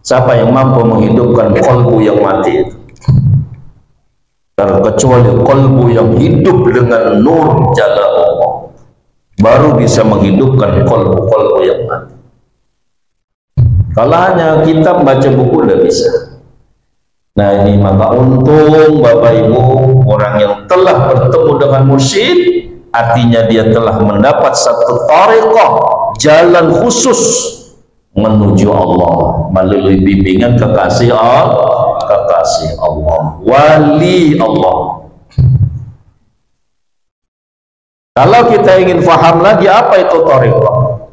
Siapa yang mampu menghidupkan kolbu yang mati itu? Kecuali kolbu yang hidup dengan nur jala Allah, baru bisa menghidupkan kolbu-kolbu yang mati. Kalau hanya kita baca buku tidak bisa. Nah ini maka untung Bapak Ibu, orang yang telah bertemu dengan mursyid, artinya dia telah mendapat satu thariqah, jalan khusus menuju Allah melalui bimbingan kekasih Allah, wali Allah. Kalau kita ingin faham lagi apa itu thariqah,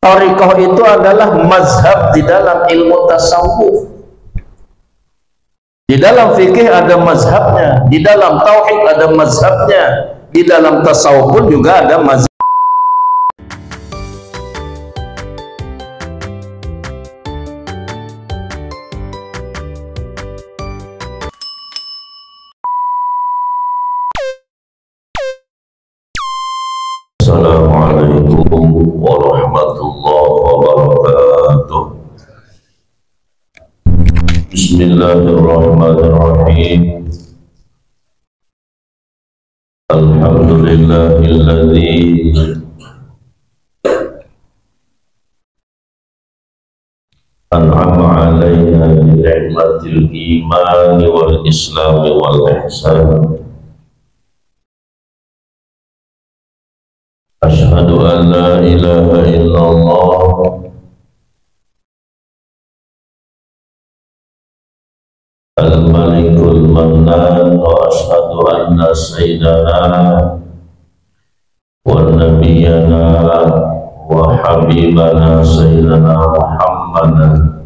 thariqah itu adalah mazhab di dalam ilmu tasawuf. Di dalam fikih ada mazhabnya, di dalam tauhid ada mazhabnya, di dalam tasawuf pun juga ada mazhab. Assalamualaikum warahmatullahi wabarakatuh. Bismillahirrahmanirrahim. Alhamdulillahilladzi an'ama 'alaina bi ni'matil iman wal islam wal ihsan. Asyhadu an la ilaha illallah al-malikul mannan wa asyhadu anna sayyidana wa nabiyyana wa habibana sayyidana Muhammadan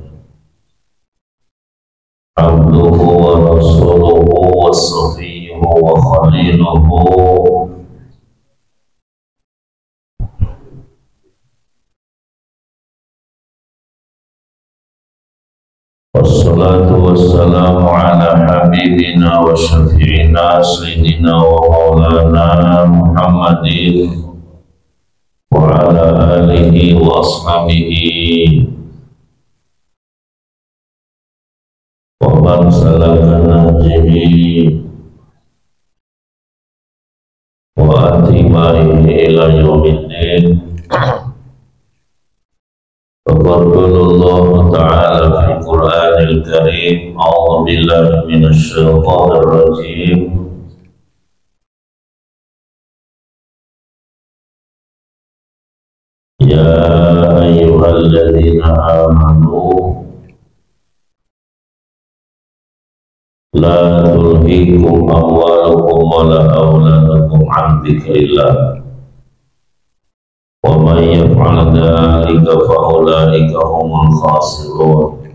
abduhu wa rasuluhu wa safiyyuhu wa khaliluhu. Wassalatu wassalamu ala habibina wa syafi'ina sayyidina wa maulana Muhammadin wa ala alihi wa ashabihi wa man salaka nahjihi wa atibaihi ila yaumiddin. Faqala ta'ala fil Qur'anil Karim, a'udzu billahi minasy syaithanir rajim. Ya ayyuhalladzina amanu la tulhikum amwalukum wa la auladukum 'an dzikrillah. Wa man yaf'al dzalika fa ulaika humul khasirun.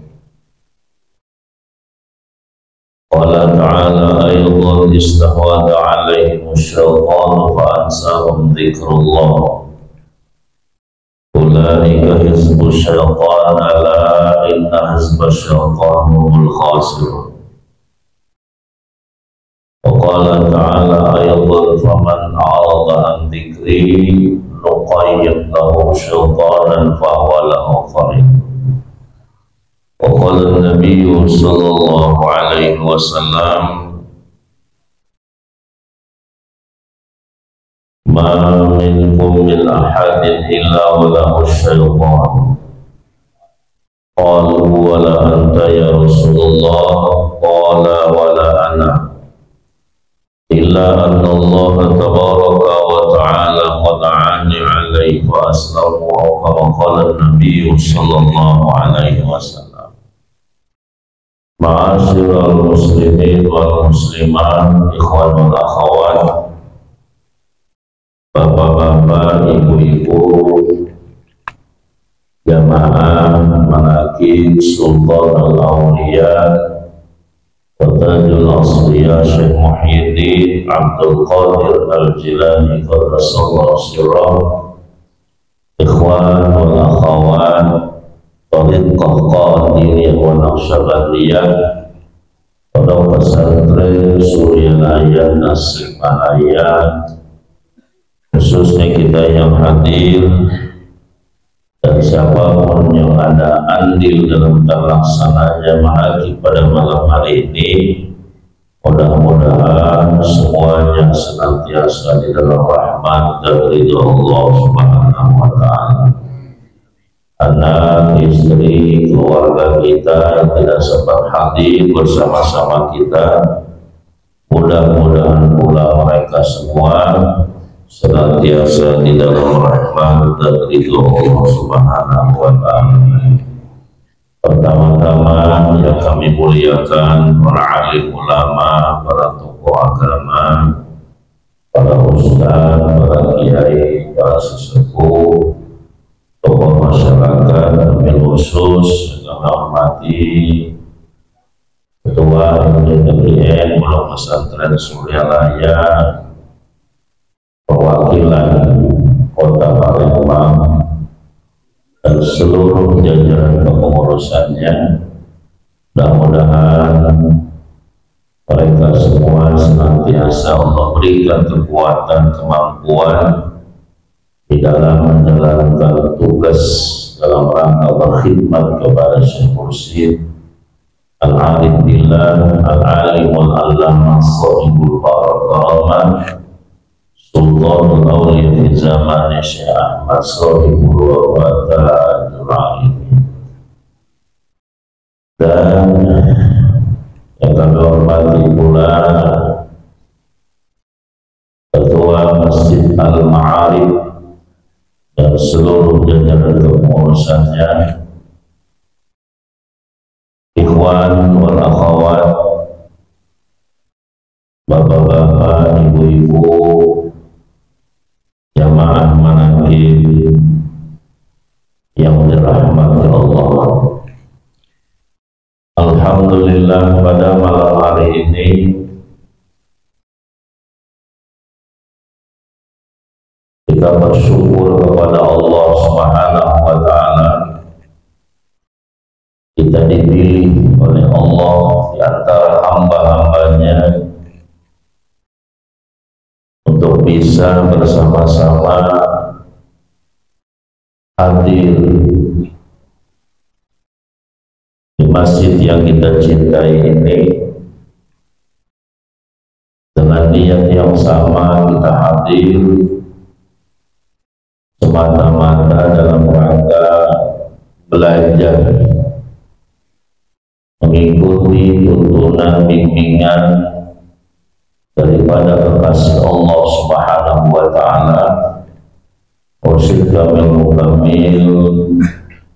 Qala ta'ala aydan istahwada 'alaihim asy-syaitanu fa ansahum dzikrullah. Ulaika hizbus syaitan, ala inna hizbasy syaitani humul khasirun. Wa qala ta'ala aydan faman a'rada 'an dzikri nuqayyid lahu syaitanan fahuwa lahu qarin. Wa qala an-nabiy sallallahu alaihi wasallam ma minkum min ahadin illa wa lahu syaitan. Qalu wa la anta ya Rasulullah, qala wa la ana illa anna Allah tabaraka wa ta'ala qad'ani alaihi fa aslamu aw kama qala an-nabiy sallallahu alaihi wasallam. Ma'asyiral muslimin wal muslimat, ikhwan wal akhawat, bapak-bapak, ibu-ibu, jamaah manaqib Sultan al-Awliya Tajul Asliya Syekh Muhyiddin Abdul Qadir Al-Jilani qaddasallahu sirrah. Ikhwan wal akhawat, Thariqah Qadiriyah wa Naqsyabandiyah, Pondok Pesantren Suryalaya Tasikmalaya, khususnya kita yang hadir dan siapapun yang ada andil dalam terlaksananya mahaki pada malam hari ini, mudah-mudahan semuanya senantiasa di dalam rahmat dan ridha Allah Subhanahu wa Ta'ala. Anak, istri, keluarga kita yang tidak sempat hadir bersama-sama kita, mudah-mudahan pula mereka semua senantiasa di dalam rahmat dan ridha Allah Subhanahu wa Ta'ala. Pertama-tama yang kami muliakan para alim ulama, para tokoh agama, para ustaz, para kiai, para sesepuh, tokoh masyarakat, wabil khusus yang kami hormati Ketua MDPN Pondok Pesantren Suryalaya, perwakilan Kota Palembang, dan seluruh jajaran kepengurusannya. Mudah-mudahan mereka semua senantiasa Allah berikan kekuatan, kemampuan di dalam menjalankan tugas dalam rangka berkhidmat kepada Syekh Mursyid Al-Arif Billah Al-Alimul Allamah Shahibul Barakah Sultanul Awliya di zaman Syekh Ahmad Shahibul Wafatah. Dan yang kami hormati pula Ketua Masjid Al-Ma'arif dan seluruh jajaran kepengurusannya, ikhwan wal akhwat, bapak-bapak, ibu-ibu, jamaah manakib yang dirahmati Allah. Alhamdulillah, pada malam hari ini kita bersyukur kepada Allah Subhanahu wa Ta'ala. Kita dipilih oleh Allah di antara hamba-hambanya untuk bisa bersama-sama hadir di masjid yang kita cintai ini dengan niat yang sama. Kita hadir semata-mata dalam rangka belajar, mengikuti tuntunan bimbingan daripada kekasih Allah Subhanahu wa Ta'ala, Mursyid Kamil Mukamil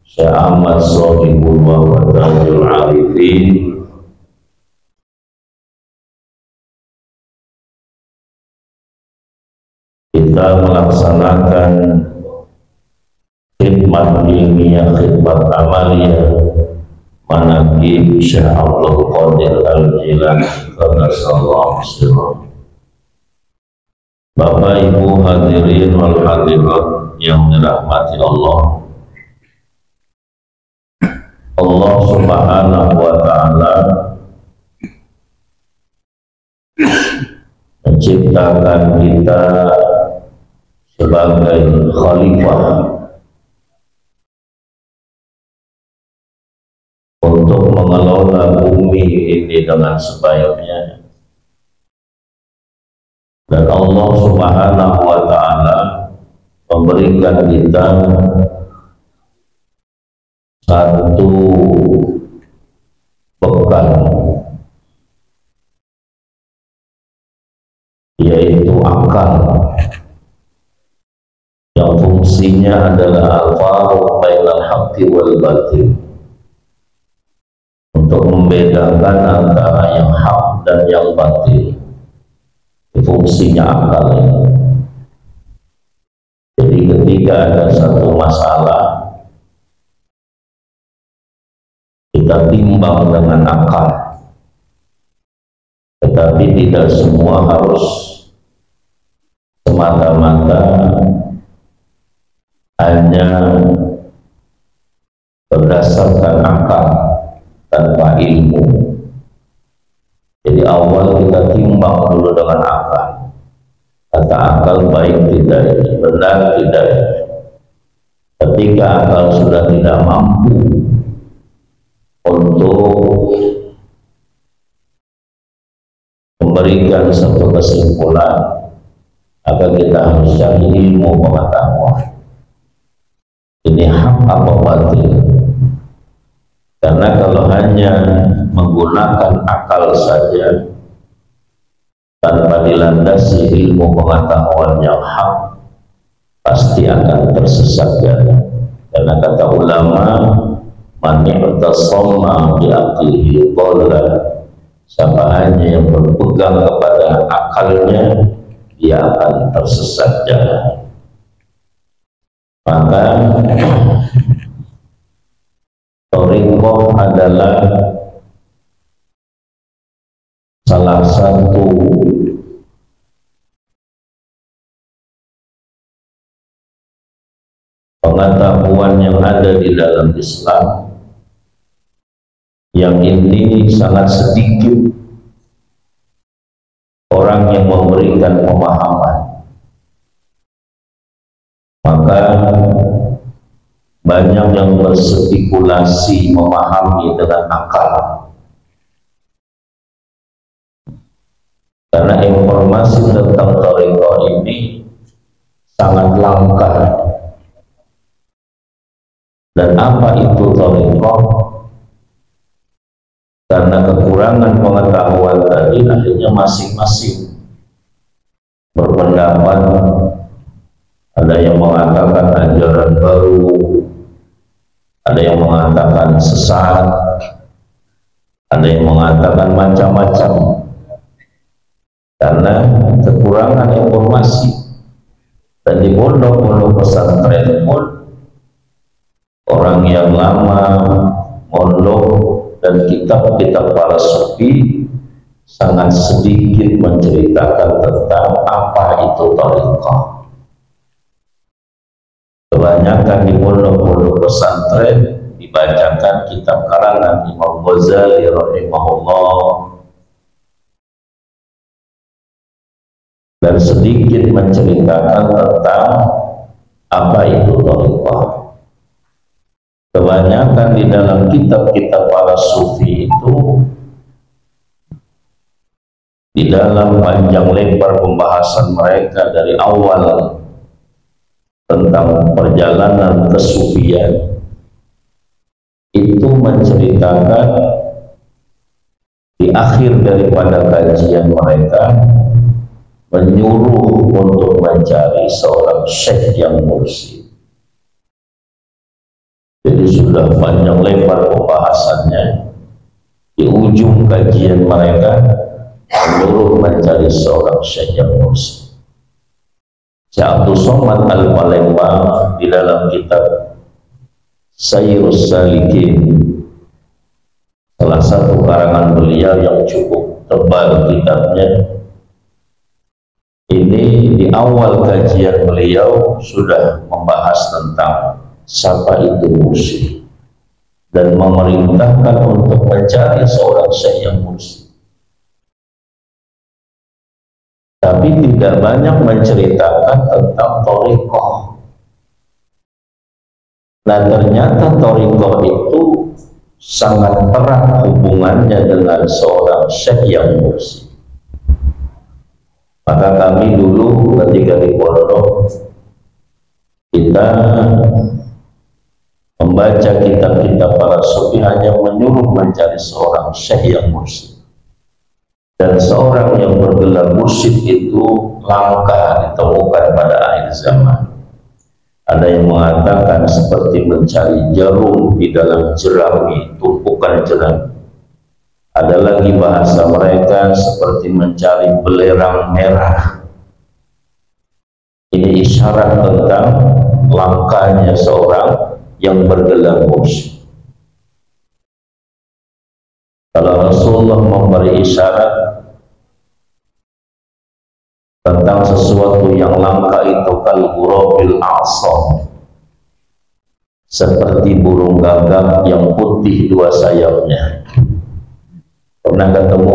Syekh Ahmad Shahibul Wafatahul Arifin. Kita melaksanakan khidmat ilmiah, khidmat amaliyah manaqib Syekh Abdul Qadir Al-Jilani qaddasallahu sirrah. Bapak Ibu hadirin wal hadirat yang dirahmati Allah, Allah Subhanahu wa Ta'ala menciptakan kita sebagai khalifah untuk mengelola bumi ini dengan sebaiknya. Dan Allah Subhanahu wa Ta'ala memberikan kita satu bekal, yaitu akal, yang fungsinya adalah al-faruq bainal haqqi wal batil, untuk membedakan antara yang hak dan yang batil. Fungsinya akal ini. Jadi ketika ada satu masalah, kita timbang dengan akal, tetapi tidak semua harus semata-mata hanya berdasarkan akal tanpa ilmu. Jadi awal kita timbang dulu dengan akal. Kata akal baik tidak ini, benar tidak ini. ketika akal sudah tidak mampu untuk memberikan satu kesimpulan, maka kita harus cari ilmu pengetahuan. Ini hak apa batil? Karena kalau hanya menggunakan akal saja tanpa dilandasi ilmu pengetahuan yang hak, pasti akan tersesat jalan. Karena kata ulama, man i'tasamma bi aqlihi dhalla, siapa hanya yang berpegang kepada akalnya, dia akan tersesat jalan. Maka thariqah adalah salah satu pengetahuan yang ada di dalam Islam, yang ini sangat sedikit orang yang memberikan pemahaman. Maka banyak yang berspekulasi memahami dengan akal, karena informasi tentang thariqah ini sangat langka. Dan apa itu thariqah? Karena kekurangan pengetahuan tadi, akhirnya masing-masing berpendapat. Ada yang mengatakan ajaran baru, ada yang mengatakan sesat, ada yang mengatakan macam-macam, karena kekurangan informasi. Dan di pondok-pondok pesantren pun, orang yang lama mondok dan kitab-kitab para sufi sangat sedikit menceritakan tentang apa itu thariqah. Kebanyakan di pondok-pondok pesantren dibacakan kitab karangan Imam Ghazali rahimahullah, dan sedikit menceritakan tentang apa itu thariqah. Kebanyakan di dalam kitab-kitab para sufi itu, di dalam panjang lebar pembahasan mereka dari awal tentang perjalanan kesufian, itu menceritakan di akhir daripada kajian mereka menyuruh untuk mencari seorang syekh yang mursyid. Jadi sudah panjang lebar pembahasannya, di ujung kajian mereka menyuruh mencari seorang syekh yang mursyid. Syekh Abdul Somad Al-Palembang di dalam kitab Sayyirus Salikin, salah satu karangan beliau yang cukup tebal kitabnya, ini di awal kajian beliau sudah membahas tentang siapa itu mursyid dan memerintahkan untuk mencari seorang syekh yang mursyid. Tapi tidak banyak menceritakan tentang thariqah. Nah, ternyata thariqah itu sangat erat hubungannya dengan seorang syekh yang mursyid. Maka kami dulu ketika di pondok, kita membaca kitab-kitab para sufi hanya menyuruh mencari seorang syekh yang mursyid. Dan seorang yang bergelar mursyid itu langka ditemukan pada akhir zaman. Ada yang mengatakan seperti mencari jarum di dalam jerami, tumpukan jerami. Ada lagi bahasa mereka seperti mencari belerang merah. Ini isyarat tentang langkanya seorang yang bergelar mursyid. Kalau Rasulullah memberi isyarat tentang sesuatu yang langka itu, kal-ghurabil a'sam, seperti burung gagak yang putih dua sayapnya. Pernah ketemu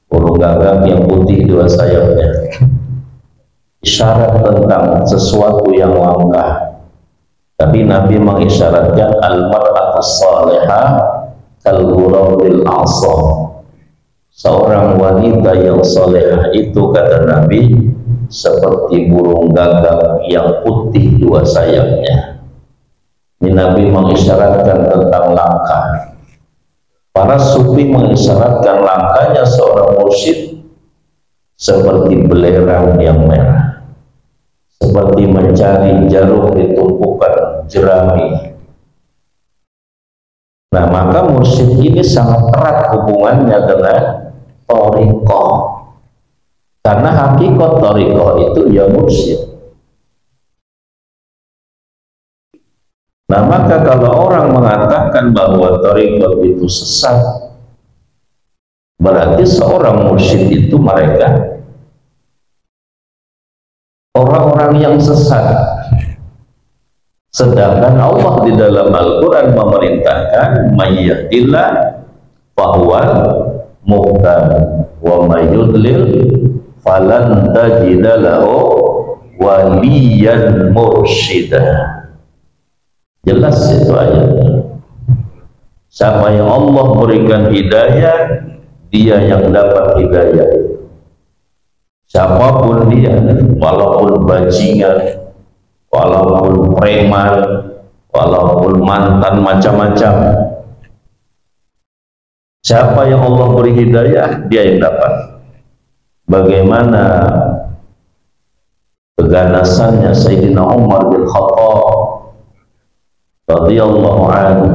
burung gagak yang putih dua sayapnya? Isyarat tentang sesuatu yang langka. Tapi Nabi mengisyaratkan al-mar'atu salihah kal-ghurabil a'sam. Seorang wanita yang salihah itu, kata Nabi, seperti burung gagak yang putih dua sayapnya. Ini Nabi mengisyaratkan tentang langkah. Para sufi mengisyaratkan langkahnya seorang mursyid seperti belerang yang merah, seperti mencari jarum di tumpukan jerami. Nah, maka mursyid ini sangat erat hubungannya dengan thariqah, karena hakikat thariqah itu ya mursyid. Nah, maka kalau orang mengatakan bahwa thariqah itu sesat, berarti seorang mursyid itu mereka orang-orang yang sesat. Sedangkan Allah di dalam Al-Quran memerintahkan mayyahdillah fahuwal muhtad wa mayyudlil falan tajida lahu waliyan mursyida. Jelas itu ayatnya. Siapa yang Allah berikan hidayah, dia yang dapat hidayah. Siapapun dia, walaupun bajingan, walaupun preman, walaupun mantan macam-macam, siapa yang Allah beri hidayah, dia yang dapat. Bagaimana keganasannya Sayyidina Umar bin Khattab radhiyallahu anhu,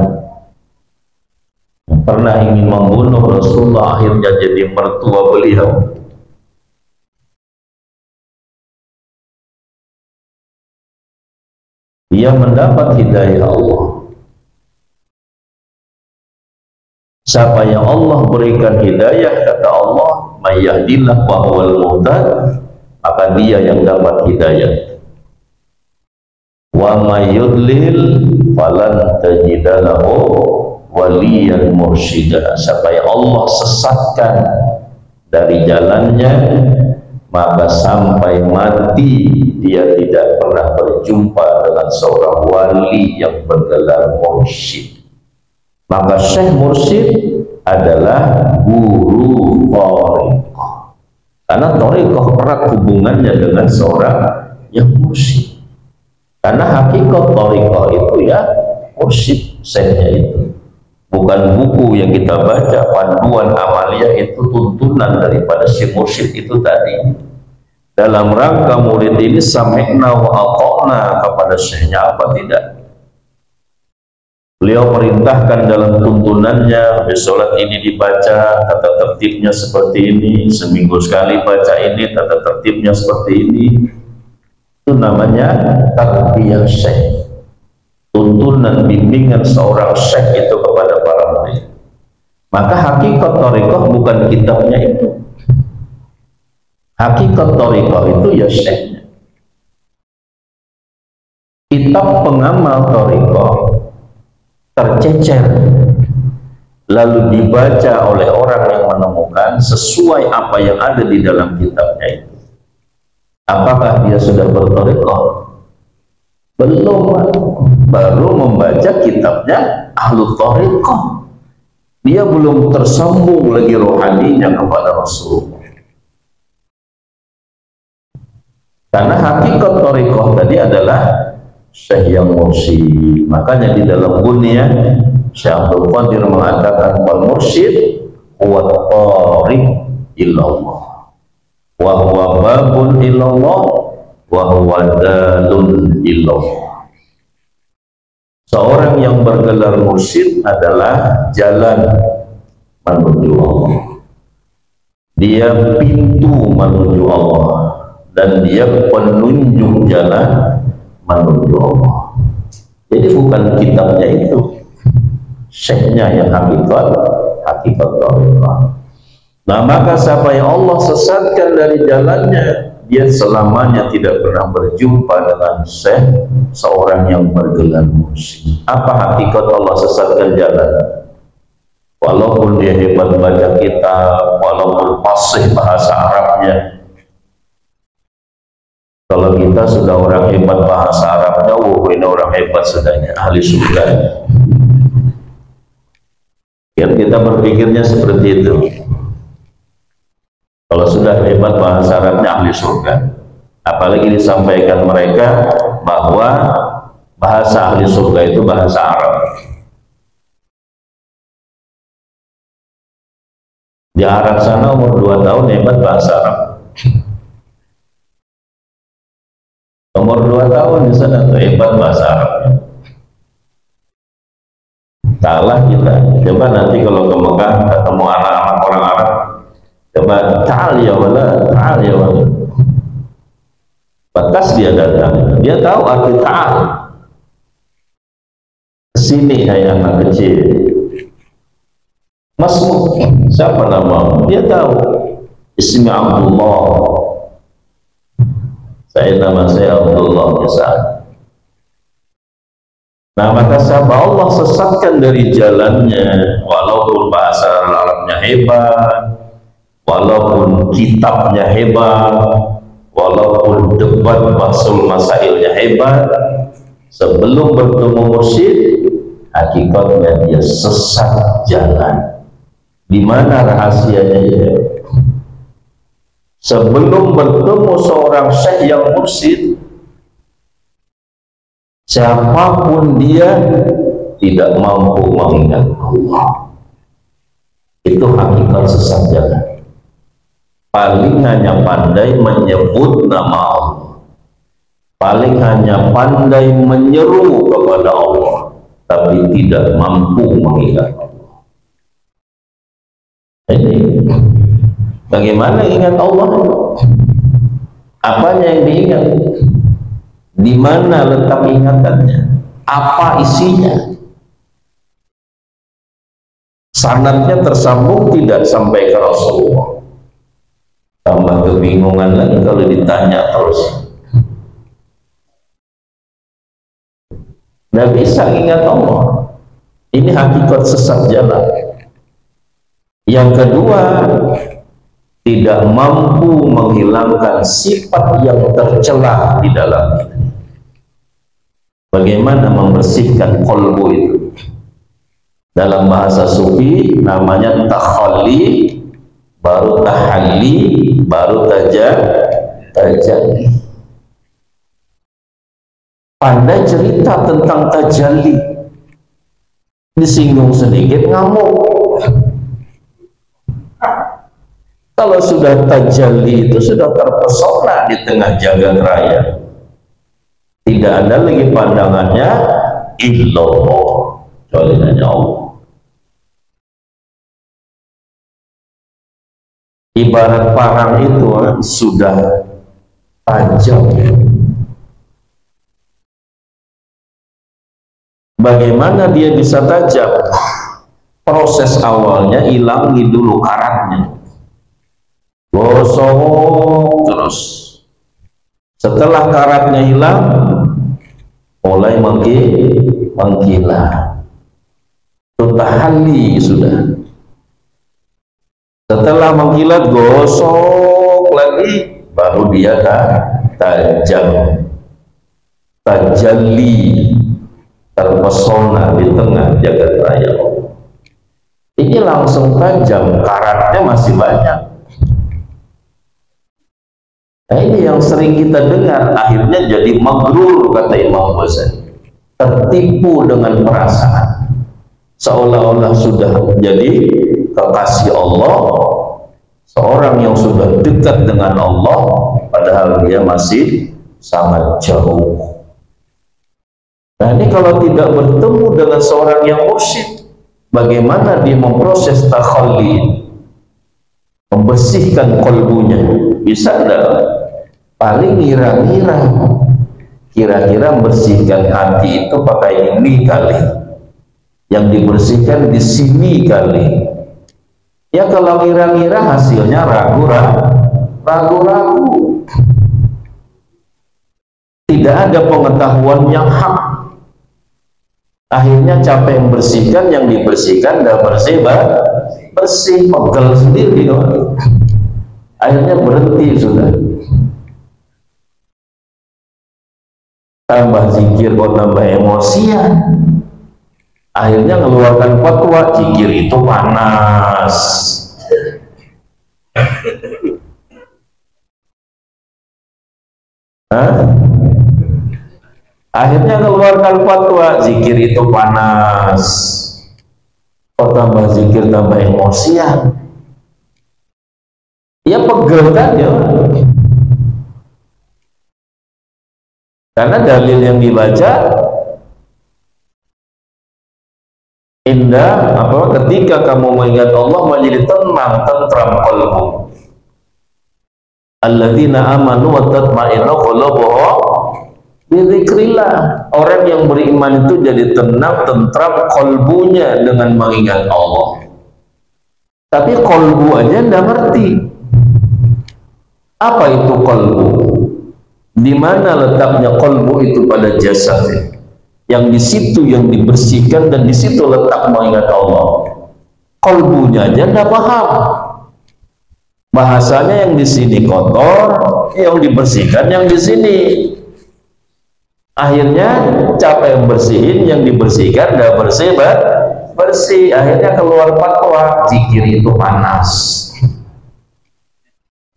pernah ingin membunuh Rasulullah, akhirnya jadi mertua beliau. Dia mendapat hidayah Allah. Siapa yang Allah berikan hidayah, kata Allah, mayyahdillah fahuwal muhtad, maka dia yang dapat hidayah. Wa mayyudlil falan tajida lahu waliyan mursyida. Siapa yang Allah sesatkan dari jalannya, maka sampai mati dia tidak pernah berjumpa dengan seorang wali yang bergelar mursyid. Maka syekh mursyid adalah guru thariqah, karena thariqah erat hubungannya dengan seorang yang mursyid. Karena hakikat thariqah itu ya mursyid, syekhnya itu. Bukan buku yang kita baca, panduan amalia itu tuntunan daripada si mursyid itu tadi. Dalam rangka murid ini sami'na wa ata'na kepada syekhnya apa tidak. Beliau perintahkan dalam tuntunannya, sholat ini dibaca, tata tertibnya seperti ini, seminggu sekali baca ini, tata tertibnya seperti ini. Itu namanya tarbiyah syekh. Tuntunan bimbingan seorang syekh itu kepada para murid. Maka hakikat thariqah bukan kitabnya itu. Hakikat thariqah itu ya syekhnya. Kitab pengamal thariqah tercecer, lalu dibaca oleh orang yang menemukan sesuai apa yang ada di dalam kitabnya itu. Apakah dia sudah berthariqah? Belum, baru membaca kitabnya ahlu thariqah. Dia belum tersambung lagi rohaninya kepada Rasulullah. Karena hakikat thariqah tadi adalah syekh yang mursyid. Makanya di dalam Ghunyah Syekh Abdul Qadir mengatakan wal mursyid huwa thariq ilallah wa huwa babun ilallah wa huwa dalun ilallah. Seorang yang bergelar mursyid adalah jalan menuju Allah. Dia pintu menuju Allah, dan dia penunjuk jalan menuju Allah. Jadi bukan kitabnya itu, syekhnya yang hakikat thariqah. Nah, maka siapa yang Allah sesatkan dari jalannya, dia selamanya tidak pernah berjumpa dengan syekh, seorang yang bergelar mursyid. Apa hakikat Allah sesatkan jalan? Walaupun dia hebat baca kitab, walaupun fasih bahasa Arabnya, Kalau kita sudah orang hebat bahasa Arabnya, ini orang hebat sudahnya, ahli surga. Kan kita berpikirnya seperti itu. Kalau sudah hebat bahasa Arabnya, ahli surga. Apalagi disampaikan mereka bahwa bahasa ahli surga itu bahasa Arab. Di Arab sana umur 2 tahun hebat bahasa Arab. Umur 2 tahun di sana tuh hebat bahasa Arab. Salah kita. Coba nanti kalau ke Mekah ketemu anak-anak orang Arab, coba ta'al ya wala, ta'al ya wala. Batas dia datang, dia tahu arti ta'al. Kesini hai anak kecil. Masmuk, siapa nama? Dia tahu. Ismi Abdullah. Nama saya Abdullah misalnya. Nah, maka siapa Allah sesatkan dari jalannya, walaupun bahasa Arabnya hebat, walaupun kitabnya hebat, walaupun debat basul masailnya hebat, sebelum bertemu mursyid, hakikatnya dia sesat jalan. Di mana rahasianya itu? Sebelum bertemu seorang syekh yang mursyid, siapapun dia tidak mampu mengingat Allah. Itu hakikat sesat jalan. Paling hanya pandai menyebut nama Allah, paling hanya pandai menyeru kepada Allah, tapi tidak mampu mengingat Allah. Ini bagaimana ingat Allah? Apanya yang diingat? Di mana letak ingatannya? Apa isinya? Sanadnya tersambung tidak sampai ke Rasulullah. Tambah kebingungan lagi kalau ditanya terus. Tidak bisa ingat Allah. Ini hakikat sesat jalan. Yang kedua, tidak mampu menghilangkan sifat yang tercela di dalamnya. Bagaimana membersihkan qalbu itu? Dalam bahasa sufi namanya takhalli, baru tahalli, baru tajalli. Pandai cerita tentang tajalli, disinggung sedikit ngamuk. Kalau sudah tajalli itu sudah terpesona di tengah jagat raya, tidak ada lagi pandangannya illallah, kecuali hanya Allah. Ibarat parang itu sudah tajam. Bagaimana dia bisa tajam? Proses awalnya hilangi dulu karatnya, gosok terus. Setelah karatnya hilang, mulai mengkilat. Tahalli sudah. Setelah mengkilat, gosok lagi, baru dia tajam. Tajalli, terpesona di tengah jagat raya. Ini langsung tajam, karatnya masih banyak. Nah, ini yang sering kita dengar, akhirnya jadi maghrur, kata Imam Ghazali, tertipu dengan perasaan, seolah-olah sudah menjadi kekasih Allah, seorang yang sudah dekat dengan Allah, padahal dia masih sangat jauh. Nah, ini kalau tidak bertemu dengan seorang yang mursyid, bagaimana dia memproses takhalli, membersihkan kalbunya? Bisa enggak? Paling kira-kira membersihkan hati itu pakai ini kali, yang dibersihkan di sini kali. Ya kalau kira-kira hasilnya ragu-ragu, tidak ada pengetahuan yang hak. Akhirnya capek membersihkan, yang dibersihkan tidak bersih, pegel sendiri. Akhirnya berhenti sudah. tambah zikir kok tambah emosian, akhirnya mengeluarkan fatwa zikir itu panas. Akhirnya mengeluarkan fatwa zikir itu panas, kok tambah zikir tambah emosian, ya pegel kan ya. Karena dalil yang dibaca indah ketika kamu mengingat Allah menjadi tenang, tentram qalbu. Alladzina amanu wa tatma'innu qulubuhum bi dzikrillah. Orang yang beriman itu jadi tenang, tentram qalbunya dengan mengingat Allah. Tapi qalbu aja enggak ngerti. Apa itu qalbu? Di mana letaknya qalbu itu pada jasad? Yang di situ yang dibersihkan dan di situ letak mengingat Allah. Qalbunya aja enggak paham. Bahasanya yang di sini kotor, yang dibersihkan yang di sini. Akhirnya capek bersihin, yang dibersihkan enggak bersih. Akhirnya keluar fatwa zikir itu panas.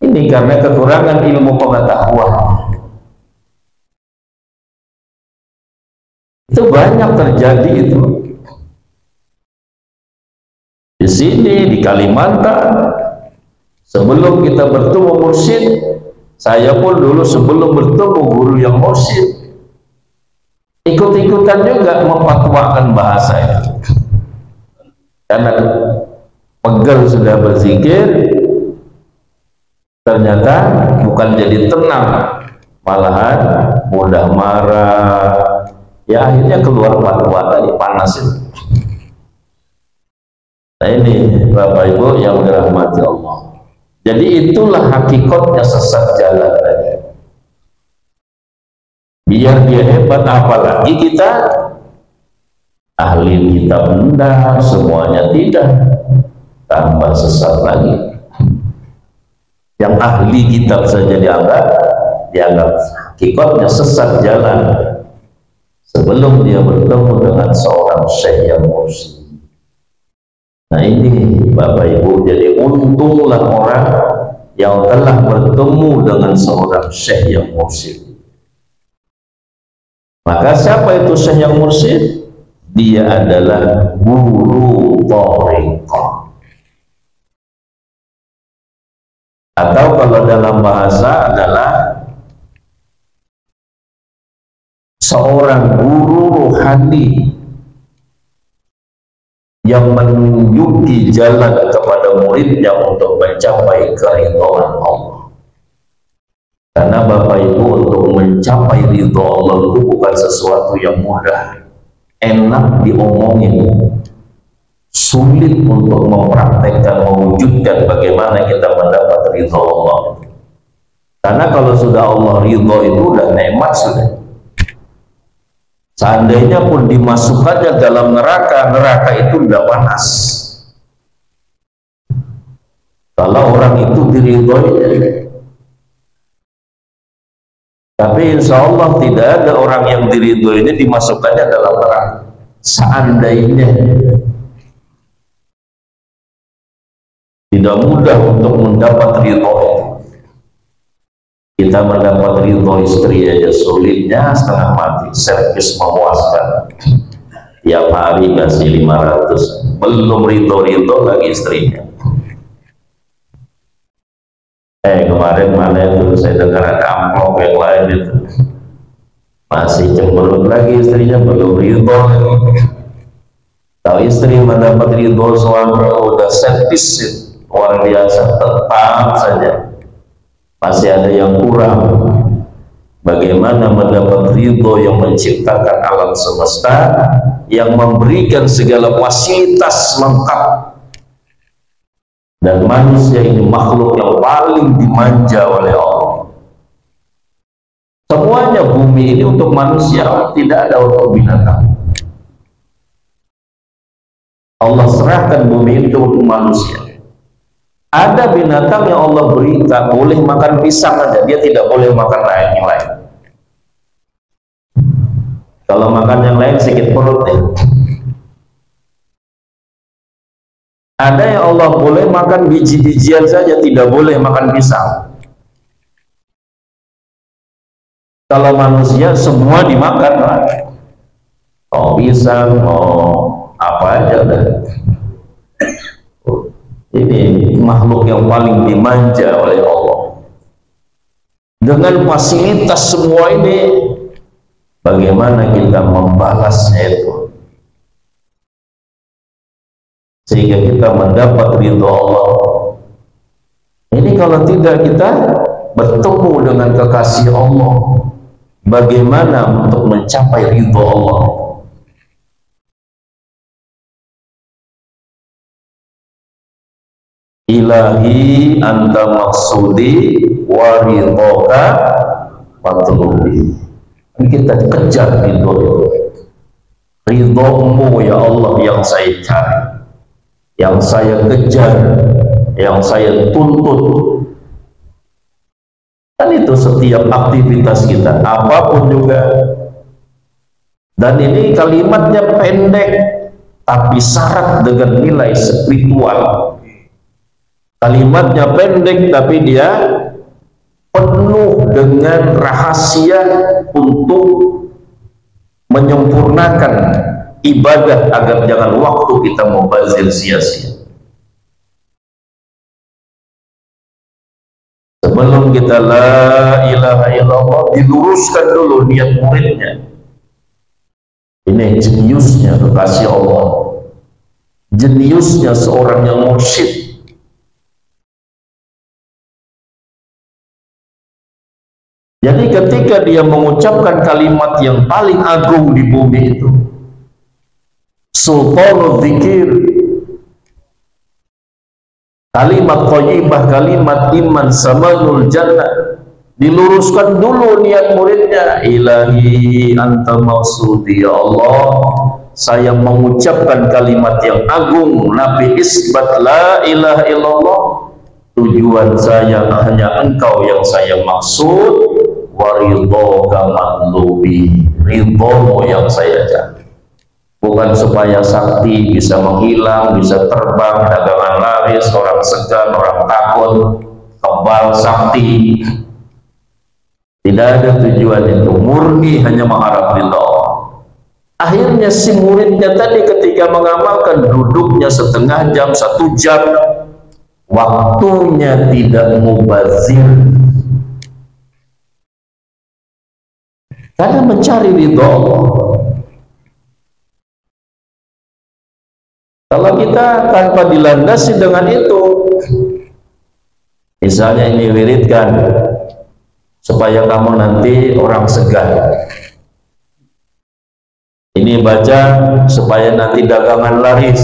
Ini karena kekurangan ilmu pengetahuan. Itu banyak terjadi itu. Di sini di Kalimantan, sebelum kita bertemu mursyid, saya pun dulu sebelum bertemu guru yang mursyid, ikut-ikutan juga memfatwakan bahasa itu. Karena pegel sudah berzikir, ternyata bukan jadi tenang, malahan mudah marah. Ya akhirnya keluar fatwa tadi panas itu. Nah ini Bapak Ibu yang dirahmati Allah. Jadi itulah hakikatnya sesat jalan tadi. Biar dia hebat, apalagi kita ahli kitab enggak, semuanya tidak, tambah sesat lagi. Yang ahli kitab saja dianggap hakikatnya sesat jalan sebelum dia bertemu dengan seorang syekh yang mursyid. Nah ini Bapak Ibu, jadi untunglah orang yang telah bertemu dengan seorang syekh yang mursyid. Maka siapa itu syekh yang mursyid? Dia adalah guru thariqah. Atau kalau dalam bahasa adalah seorang guru rohani yang menunjuki jalan kepada muridnya untuk mencapai keridhaan Allah. Karena Bapak Ibu, untuk mencapai ridho Allah itu bukan sesuatu yang mudah, enak diomongin, sulit untuk mempraktekkan, mewujudkan bagaimana kita mendapat ridho Allah. Karena kalau sudah Allah ridho itu udah nikmat sudah. Seandainya pun dimasukkannya dalam neraka, neraka itu udah panas. Kalau orang itu diridhoi. Tapi insya Allah tidak ada orang yang diridhoi ini dimasukkannya dalam neraka. Seandainya tidak mudah untuk mendapat ridho. Kita mendapat ridho istri aja sulitnya setengah mati, servis memuaskan. Tiap hari kasih 500, belum ridho lagi istrinya. Kemarin mana itu saya dengar ada amplop yang lain itu, masih cemberut lagi istrinya, belum ridho. Tahu istri mendapat ridho suami udah servis luar biasa, tetap saja masih ada yang kurang. Bagaimana mendapat ridho yang menciptakan alam semesta, yang memberikan segala fasilitas lengkap, dan manusia ini makhluk yang paling dimanja oleh Allah. Semuanya bumi ini untuk manusia, tidak ada untuk binatang. Allah serahkan bumi itu untuk manusia. Ada binatang yang Allah beri tak boleh makan pisang aja, dia tidak boleh makan yang lain. Kalau makan yang lain sedikit perut ya. Ada yang Allah boleh makan biji-bijian saja, tidak boleh makan pisang. Kalau manusia semua dimakan, mau pisang, mau apa aja dah. Ini makhluk yang paling dimanja oleh Allah. Dengan fasilitas semua ini, bagaimana kita membalasnya itu? Sehingga kita mendapat ridho Allah. Ini kalau tidak kita bertemu dengan kekasih Allah, bagaimana untuk mencapai ridho Allah? Ilahi anta maksudi wa ridhoka matlubi. Kita kejar ridho itu. Ridhomu ya Allah yang saya cari, yang saya kejar, yang saya tuntut. Dan itu setiap aktivitas kita, apapun juga. Dan ini kalimatnya pendek, tapi syarat dengan nilai spiritual. Kalimatnya pendek, tapi dia penuh dengan rahasia untuk menyempurnakan ibadah agar jangan waktu kita mubazir sia-sia. Sebelum kita la ilaha illallah, diluruskan dulu niat muridnya. Ini jeniusnya kekasih Allah, jeniusnya seorang yang mursyid. Jadi ketika dia mengucapkan kalimat yang paling agung di bumi itu, sultanul dzikir, kalimat thayyibah, kalimat iman, samanul jannah, diluruskan dulu niat muridnya. Ilahi anta maksudi, ya Allah, saya mengucapkan kalimat yang agung, nabi isbat la ilaha illallah, tujuan saya hanya engkau yang saya maksud, waridhoka matlubi, ridhomu yang saya cari. Bukan supaya sakti bisa menghilang, bisa terbang, dagangan laris, orang segan, orang takut, kebal sakti. Tidak ada tujuan itu, murni hanya mengharap ridho Allah. Akhirnya si muridnya tadi ketika mengamalkan, duduknya setengah jam, 1 jam, waktunya tidak mubazir, karena mencari ridho Allah. Kalau kita tanpa dilandasi dengan itu, misalnya ini wiridkan supaya kamu nanti orang segan, ini baca supaya nanti dagangan laris.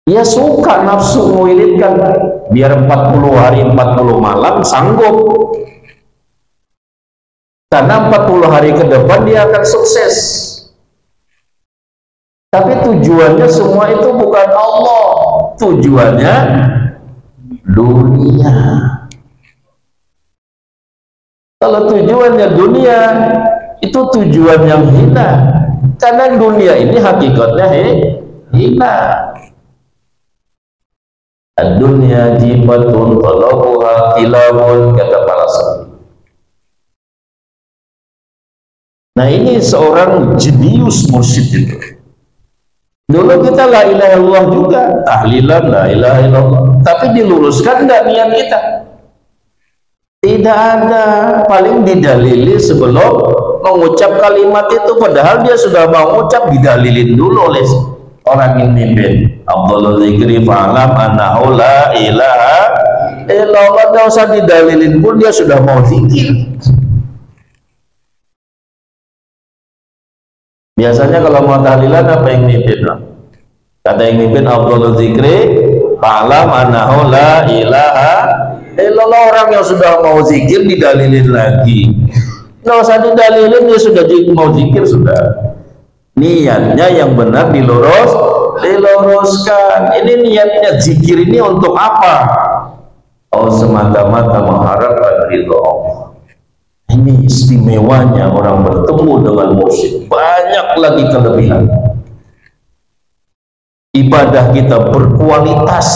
Dia suka nafsu mewiridkan, biar 40 hari 40 malam sanggup. Karena 40 hari ke depan dia akan sukses. Tapi tujuannya semua itu bukan Allah, tujuannya dunia. Kalau tujuannya dunia, itu tujuan yang hina. Karena dunia ini hakikatnya hina. Ad-dunya jibatun talabuha kilabun, kata para sahabat. Nah, ini seorang jenius mursyid itu. Dulu kita la ilaha illallah juga, tahlilan la ilaha illallah, tapi diluruskan enggak niat kita? Tidak ada, paling didalili sebelum mengucap kalimat itu, padahal dia sudah mau mengucap, didalilin dulu oleh orang yang mimpin. Abdullah dzikri fa'alam annahu la ilaha illallah, enggak usah didalilin pun dia sudah mau zikir. Biasanya kalau mau tahlilan apa yang mimpin? Kata yang mimpin Abdullah dzikri fa'alam annahu la ilaha illallah. Orang yang sudah mau zikir didalilin lagi, nggak usah didalilin, dia sudah mau zikir, sudah niatnya yang benar diluruskan. Ini niatnya zikir ini untuk apa? Oh, semata-mata mengharapkan ridho Allah. Ini istimewanya orang bertemu dengan mursyid. Banyak lagi kelebihan. Ibadah kita berkualitas,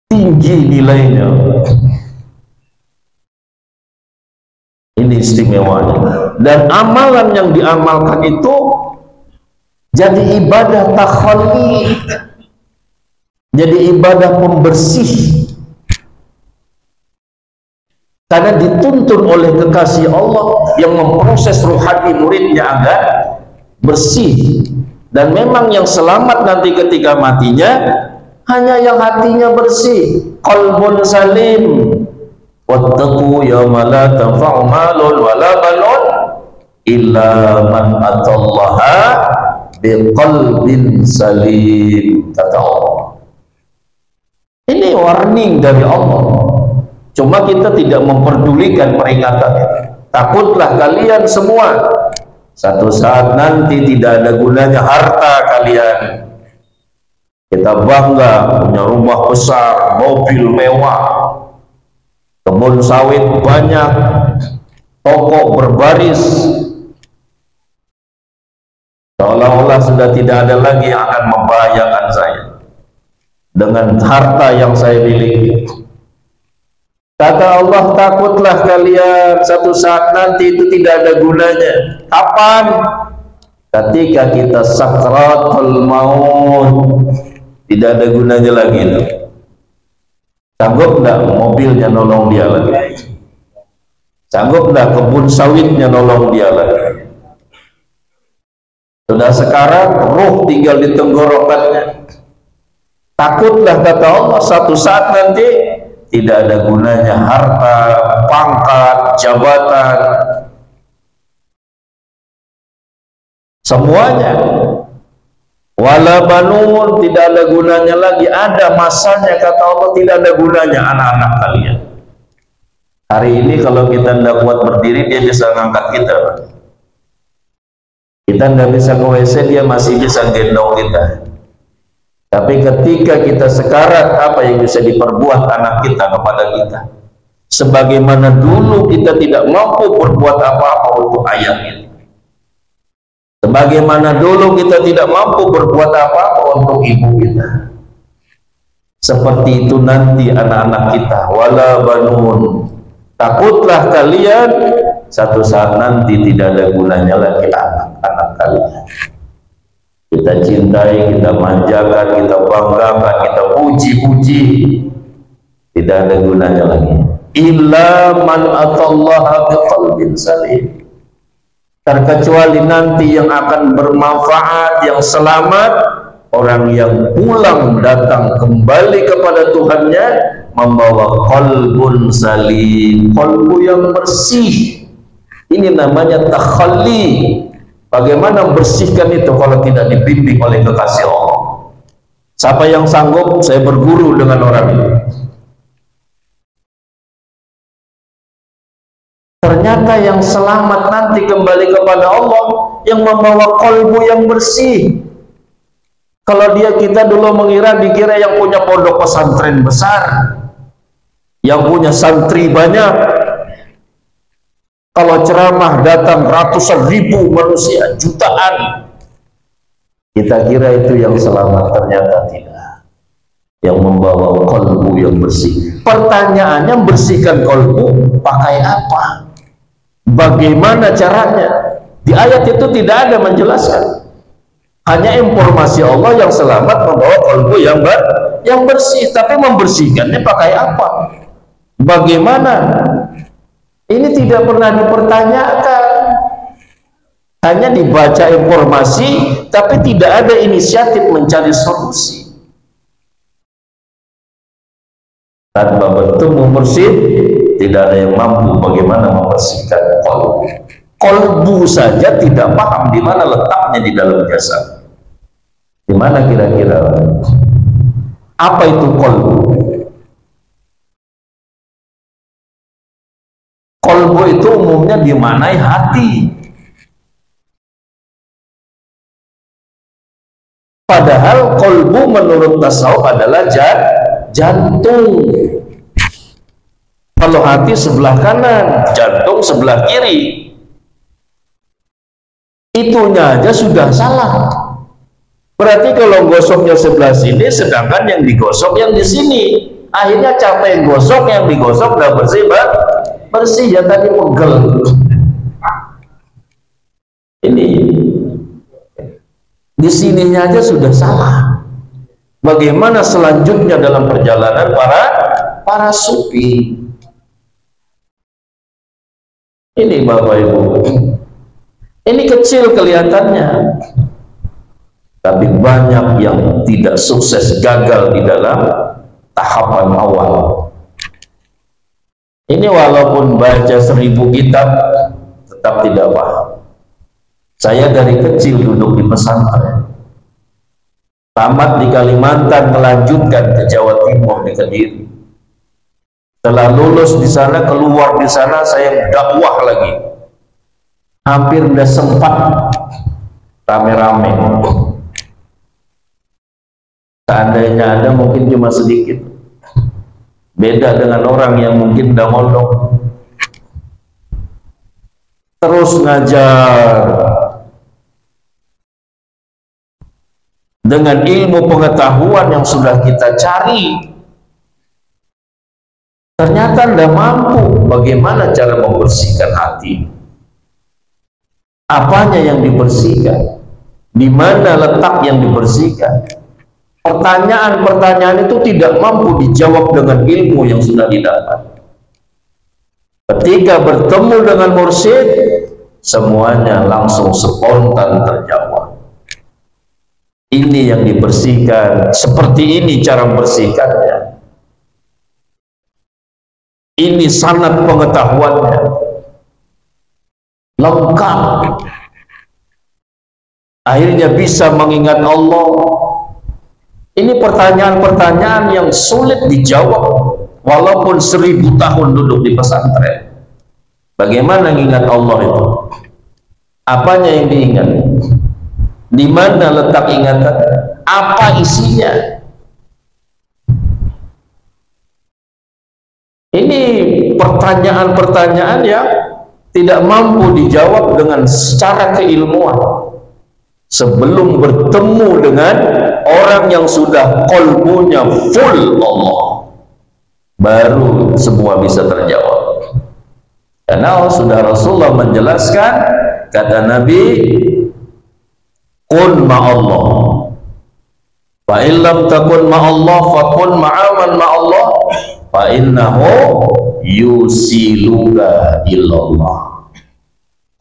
tinggi nilainya. Ini istimewanya. Dan amalan yang diamalkan itu jadi ibadah takhalli, jadi ibadah pembersih. Karena dituntun oleh kekasih Allah yang memproses rohani muridnya agar bersih. Dan memang yang selamat nanti ketika matinya hanya yang hatinya bersih, qalbun salim. Wattaqu yawma la tanfa'u malun wala banun illa man atallaha biqalbin salim, kata Allah. Ini warning dari Allah. Cuma kita tidak memperdulikan peringatannya. Takutlah kalian semua, satu saat nanti tidak ada gunanya harta kalian. Kita bangga punya rumah besar, mobil mewah, kebun sawit banyak, toko berbaris, seolah-olah sudah tidak ada lagi yang akan membahayakan saya dengan harta yang saya miliki. Kata Allah, takutlah kalian, satu saat nanti itu tidak ada gunanya. Kapan? Ketika kita sakratul maut, tidak ada gunanya lagi itu. Sanggup enggak mobilnya nolong dia lagi? Sanggup enggak kebun sawitnya nolong dia lagi? Sudah sekarang ruh tinggal di tenggorokannya. Takutlah, kata Allah, satu saat nanti tidak ada gunanya harta, pangkat, jabatan, semuanya. Wala banun, tidak ada gunanya lagi. Ada masanya, kata Allah, tidak ada gunanya anak-anak kalian. Hari ini kalau kita tidak kuat berdiri, dia bisa ngangkat kita. Kita tidak bisa ke WC, dia masih bisa gendong kita. Tapi ketika kita sekarat, apa yang bisa diperbuat anak kita kepada kita? Sebagaimana dulu kita tidak mampu berbuat apa-apa untuk ayah kita. Sebagaimana dulu kita tidak mampu berbuat apa-apa untuk ibu kita. Seperti itu nanti anak-anak kita. Wala banun. Takutlah kalian, satu saat nanti tidak ada gunanya lagi anak-anak kalian. Kita cintai, kita manjakan, kita banggakan, kita puji-puji, tidak ada gunanya lagi. Illa man atallaha biqalbin salim. Terkecuali nanti yang akan bermanfaat, yang selamat, orang yang pulang datang kembali kepada Tuhannya membawa qalbun salim, qalbu yang bersih. Ini namanya takhalli. Bagaimana membersihkan itu kalau tidak dibimbing oleh kekasih Allah? Siapa yang sanggup? Saya berguru dengan orang ini. Ternyata yang selamat nanti kembali kepada Allah yang membawa qalbu yang bersih. Kalau kita dulu mengira, dikira yang punya pondok pesantren besar, yang punya santri banyak. Kalau ceramah datang ratusan ribu manusia, jutaan. Kita kira itu yang selamat, ternyata tidak. Yang membawa qalbu yang bersih. Pertanyaannya, bersihkan qalbu pakai apa? Bagaimana caranya? Di ayat itu tidak ada menjelaskan. Hanya informasi Allah yang selamat membawa qalbu yang bersih. Tapi membersihkannya pakai apa? Bagaimana? Ini tidak pernah dipertanyakan. Hanya dibaca informasi, tapi tidak ada inisiatif mencari solusi. Tanpa bertemu mursyid, tidak ada yang mampu bagaimana membersihkan qalbu. Qalbu saja tidak paham di mana letaknya di dalam jasad. Di mana kira-kira? Apa itu qalbu? Qalbu itu umumnya dimaknai hati. Padahal qalbu menurut tasawuf adalah jantung. Kalau hati sebelah kanan, jantung sebelah kiri, itunya aja sudah salah. Berarti kalau gosoknya sebelah sini, sedangkan yang digosok yang di sini, akhirnya capek gosok, yang digosok udah bersih, bersih ya tadi pegel. Ini di sininya aja sudah salah. Bagaimana selanjutnya dalam perjalanan para sufi? Ini Bapak Ibu, ini kecil kelihatannya, tapi banyak yang tidak sukses, gagal di dalam tahapan awal. Ini walaupun baca 1000 kitab tetap tidak paham. Saya dari kecil duduk di pesantren, tamat di Kalimantan, melanjutkan ke Jawa Timur di Kediri. Setelah lulus di sana, keluar di sana, saya dakwah lagi. Hampir udah sempat rame-rame. Seandainya ada mungkin cuma sedikit. Beda dengan orang yang mungkin udah mondok. Terus ngajar dengan ilmu pengetahuan yang sudah kita cari. Ternyata tidak mampu. Bagaimana cara membersihkan hati? Apanya yang dibersihkan? Di mana letak yang dibersihkan? Pertanyaan-pertanyaan itu tidak mampu dijawab dengan ilmu yang sudah didapat. Ketika bertemu dengan mursyid, semuanya langsung spontan terjawab. Ini yang dibersihkan. Seperti ini cara membersihkannya. Ini sanad pengetahuannya lengkap, akhirnya bisa mengingat Allah. Ini pertanyaan-pertanyaan yang sulit dijawab walaupun 1000 tahun duduk di pesantren. Bagaimana mengingat Allah itu? Apanya yang diingat? Di mana letak ingatan? Apa isinya? Ini pertanyaan-pertanyaan yang tidak mampu dijawab dengan secara keilmuan. Sebelum bertemu dengan orang yang sudah qalbunya full Allah, baru semua bisa terjawab. Karena sudah Rasulullah menjelaskan, kata Nabi, kun ma'allah, fa illam takun ma'allah fa kun ma'aman ma'allah, fa innahu yusiluka illallah.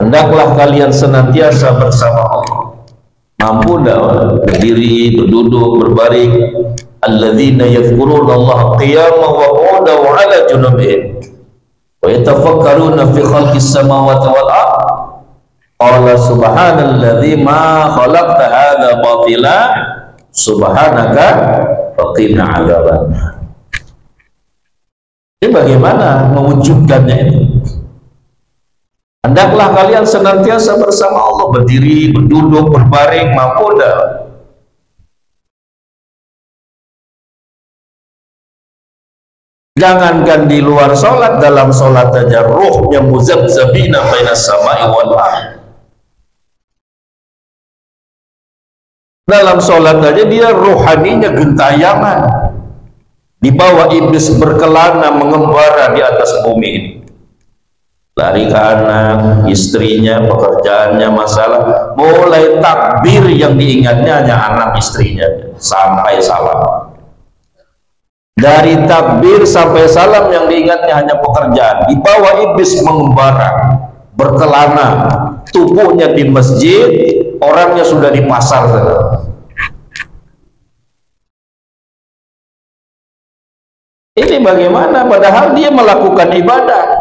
Hendaklah kalian senantiasa bersama Allah. Mampu dah berdiri, berduduk, berbaring. Alladzina yadhkuruna Allah qiyaman wa qu'udan wa 'ala junubihim wa yatafakkaruna fi khalqis samawati wal ardh. Qala subhanalladzi ma khalaqta hadza batila subhanaka faqina 'adzabannar. Ini bagaimana mewujudkannya itu? Hendaklah kalian senantiasa bersama Allah, berdiri, berduduk, berbaring, mampu dah. Jangankan di luar sholat, dalam sholat aja ruhnya muzabzabina bainas samai wal ardh. Dalam sholat aja dia rohaninya gentayangan, dibawa iblis berkelana mengembara di atas bumi ini. Lari ke anak, istrinya, pekerjaannya, masalah. Mulai takbir yang diingatnya hanya anak istrinya sampai salam. Dari takbir sampai salam yang diingatnya hanya pekerjaan. Dibawa iblis mengembara, berkelana, tubuhnya di masjid, orangnya sudah di pasar. Ini bagaimana? Padahal dia melakukan ibadah.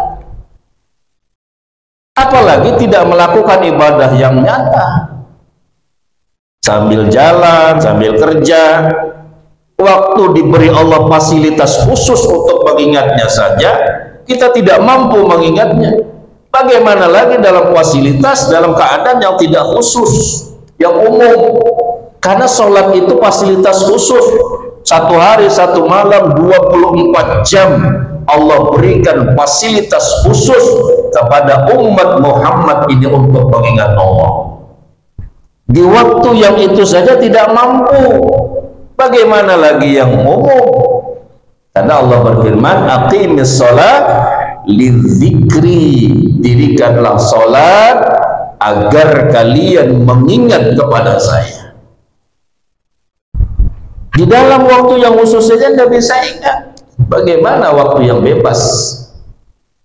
Apalagi tidak melakukan ibadah yang nyata. Sambil jalan, sambil kerja, waktu diberi Allah fasilitas khusus untuk mengingatnya saja, kita tidak mampu mengingatnya. Bagaimana lagi dalam fasilitas, dalam keadaan yang tidak khusus, yang umum. Karena sholat itu fasilitas khusus. 1 hari 1 malam 24 jam Allah berikan fasilitas khusus kepada umat Muhammad ini untuk mengingat Allah. Di waktu yang itu saja tidak mampu, bagaimana lagi yang umum? Karena Allah berfirman, aqimis sholat lidzikri, dirikanlah sholat agar kalian mengingat kepada saya. Di dalam waktu yang khusus saja tidak bisa ingat, bagaimana waktu yang bebas?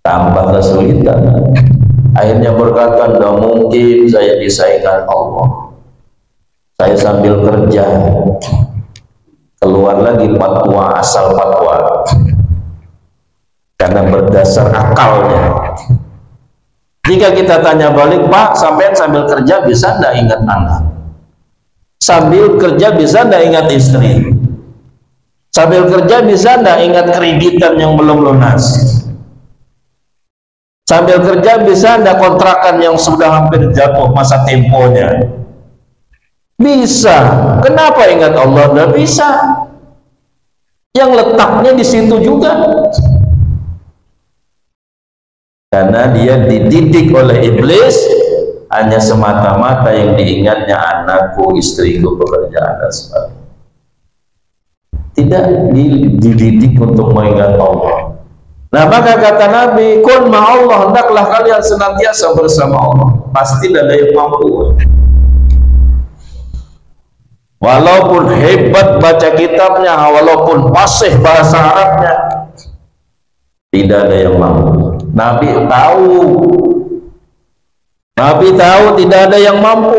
Tambah kesulitan. Akhirnya berkata, tidak mungkin saya bisa ingat Allah. Saya sambil kerja, keluar lagi fatwa, asal fatwa, karena berdasar akalnya. Jika kita tanya balik, Pak, sampean sambil kerja bisa tidak ingat anak? Sambil kerja bisa tidak ingat istri? Sambil kerja bisa tidak ingat kreditan yang belum lunas? Sambil kerja bisa tidak kontrakan yang sudah hampir jatuh masa temponya? Bisa. Kenapa ingat Allah tidak bisa? Yang letaknya di situ juga. Karena dia dididik oleh iblis hanya semata-mata yang diingatnya anakku, istriku, pekerjaan dan sebagainya. Tidak dididik untuk mengingat Allah. Nah, maka kata Nabi, kun ma'allah, hendaklah kalian senantiasa bersama Allah. Pasti tidak ada yang mampu. Walaupun hebat baca kitabnya, walaupun fasih bahasa Arabnya, tidak ada yang mampu. Nabi tahu tidak ada yang mampu.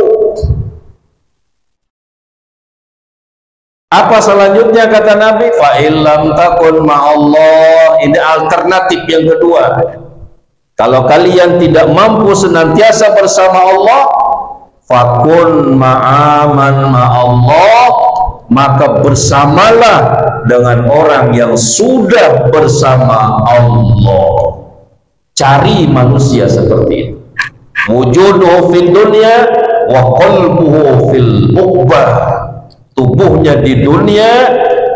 Apa selanjutnya kata Nabi? Fa illam takun ma'allah. Ini alternatif yang kedua. Kalau kalian tidak mampu senantiasa bersama Allah, fakun ma'aman ma'allah, maka bersamalah dengan orang yang sudah bersama Allah. Cari manusia seperti itu. Wujuduhu fid dunya wa qalbuhu fil uqbah. Tubuhnya di dunia,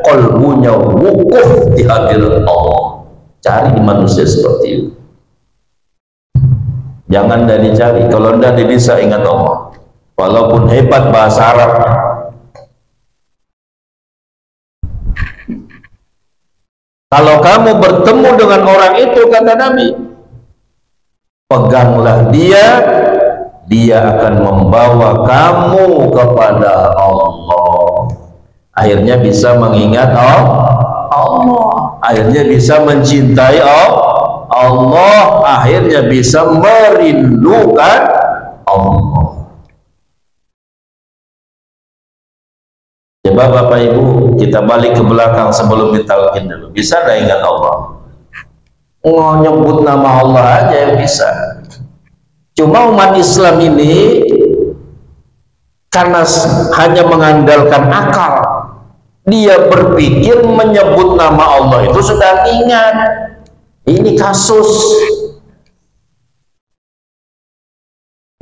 qalbunya wukuf di hadirat Allah. Cari manusia seperti itu. Jangan dari cari, kalau tidak bisa ingat Allah. Walaupun hebat bahasa Arabnya. Kalau kamu bertemu dengan orang itu, kata Nabi, peganglah dia, dia akan membawa kamu kepada Allah. Akhirnya bisa mengingat Allah, akhirnya bisa mencintai Allah, akhirnya bisa merindukan Allah. Coba Bapak Ibu, kita balik ke belakang sebelum ditalqin dulu. Bisa tidak ingat Allah? Nyebut nama Allah aja yang bisa. Cuma umat Islam ini karena hanya mengandalkan akal, dia berpikir menyebut nama Allah itu sudah ingat. Ini kasus.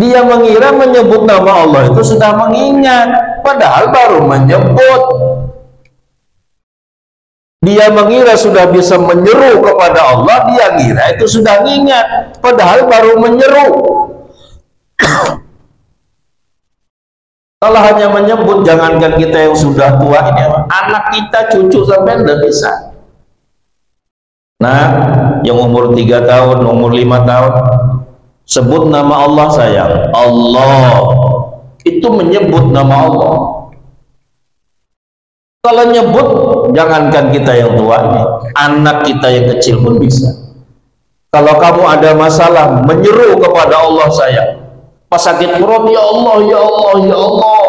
Dia mengira menyebut nama Allah itu sudah mengingat, padahal baru menyebut. Dia mengira sudah bisa menyeru kepada Allah, dia kira itu sudah ingat, padahal baru menyeru. Kalau hanya menyebut, jangankan kita yang sudah tua ini, anak kita, cucu sampai tidak bisa. Nah, yang umur 3 tahun, umur 5 tahun, sebut nama Allah sayang, Allah. Itu menyebut nama Allah. Kalau nyebut, jangankan kita yang tua, anak kita yang kecil pun bisa. Kalau kamu ada masalah, menyeru kepada Allah sayang. Pas sakit perut, ya Allah, ya Allah, ya Allah.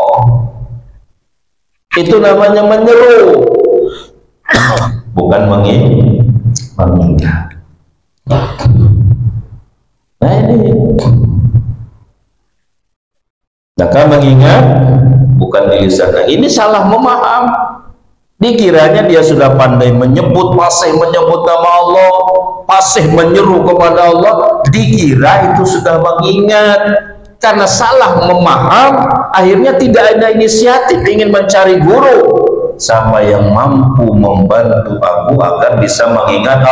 Itu namanya menyeru. Bukan mengingat. Nah ini. Maka mengingat bukan di lisan. Nah, ini salah memaham. Dikiranya dia sudah pandai menyebut, fasih menyebut nama Allah, fasih menyeru kepada Allah. Dikira itu sudah mengingat. Karena salah memaham, akhirnya tidak ada inisiatif ingin mencari guru. siapa yang mampu membantu aku agar bisa mengingat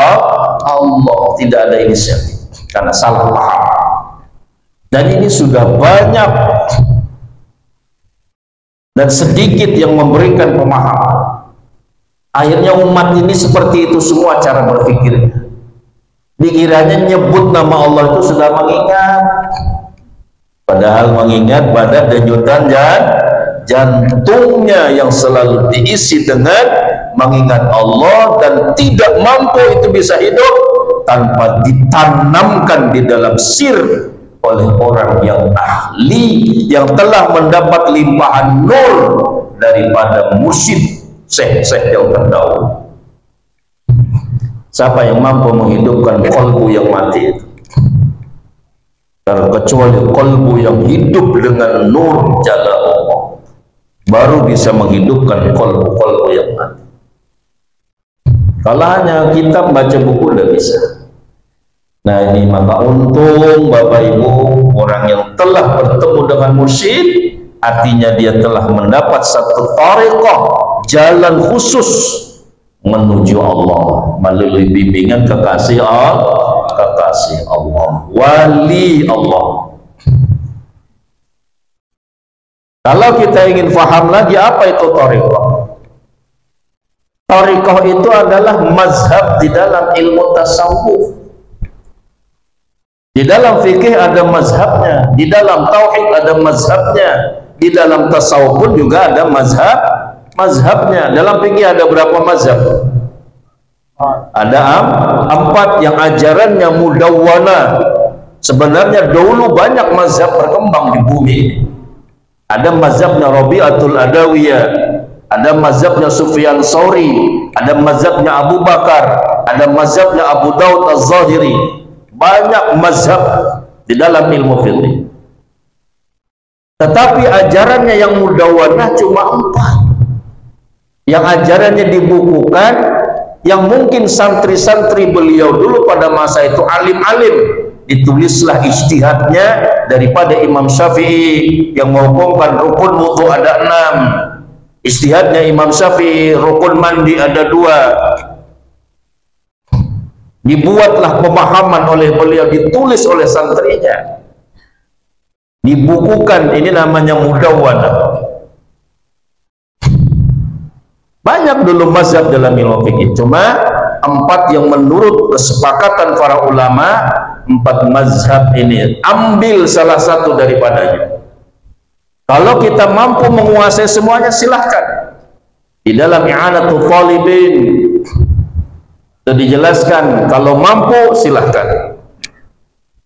Allah. Tidak ada inisiatif karena salah paham. Dan ini sudah banyak dan sedikit yang memberikan pemahaman. Akhirnya umat ini seperti itu semua cara berpikirnya. Dikiranya nyebut nama Allah itu sudah mengingat, padahal mengingat pada denyutan jantungnya yang selalu diisi dengan mengingat Allah, dan tidak mampu itu bisa hidup tanpa ditanamkan di dalam sir oleh orang yang ahli, yang telah mendapat limpahan nur daripada mursyid syekh-syekh yang terdahulu. Siapa yang mampu menghidupkan kolbu yang mati itu? Kecuali kolbu yang hidup dengan nur jala Allah, baru bisa menghidupkan kolbu-kolbu yang mati. Kalau hanya kita baca buku tidak bisa. Nah ini maka untung Bapak Ibu, orang yang telah bertemu dengan mursyid, artinya dia telah mendapat satu thariqah, jalan khusus menuju Allah melalui bimbingan kekasih Allah, wali Allah. Kalau kita ingin faham lagi apa itu thariqah, thariqah itu adalah mazhab di dalam ilmu tasawuf. Di dalam fikih ada mazhabnya, di dalam tauhid ada mazhabnya, di dalam tasawuf pun juga ada mazhabnya. Dalam fikih ada berapa mazhab? Ada 4 yang ajarannya mudawwana. Sebenarnya dulu banyak mazhab berkembang di bumi. Ada mazhabnya Rabi'atul Adawiyah, ada mazhabnya Sufyan Tsauri, ada mazhabnya Abu Bakar, ada mazhabnya Abu Daud Az-Zahiri. Banyak mazhab di dalam ilmu fikih. Tetapi ajarannya yang mudawwanah cuma 4. Yang ajarannya dibukukan, yang mungkin santri-santri beliau dulu pada masa itu alim-alim, ditulislah ijtihadnya daripada Imam Syafi'i yang menghukumkan rukun wudu ada 6. Ijtihadnya Imam Syafi'i rukun mandi ada 2. Dibuatlah pemahaman oleh beliau, ditulis oleh santrinya, dibukukan. Ini namanya mudawwanah. Banyak dulu mazhab dalam ilmu fikih, cuma 4 yang menurut kesepakatan para ulama, 4 mazhab ini ambil salah satu daripadanya. Kalau kita mampu menguasai semuanya silahkan. Di dalam I'anatul Talibin itu dijelaskan, kalau mampu silahkan.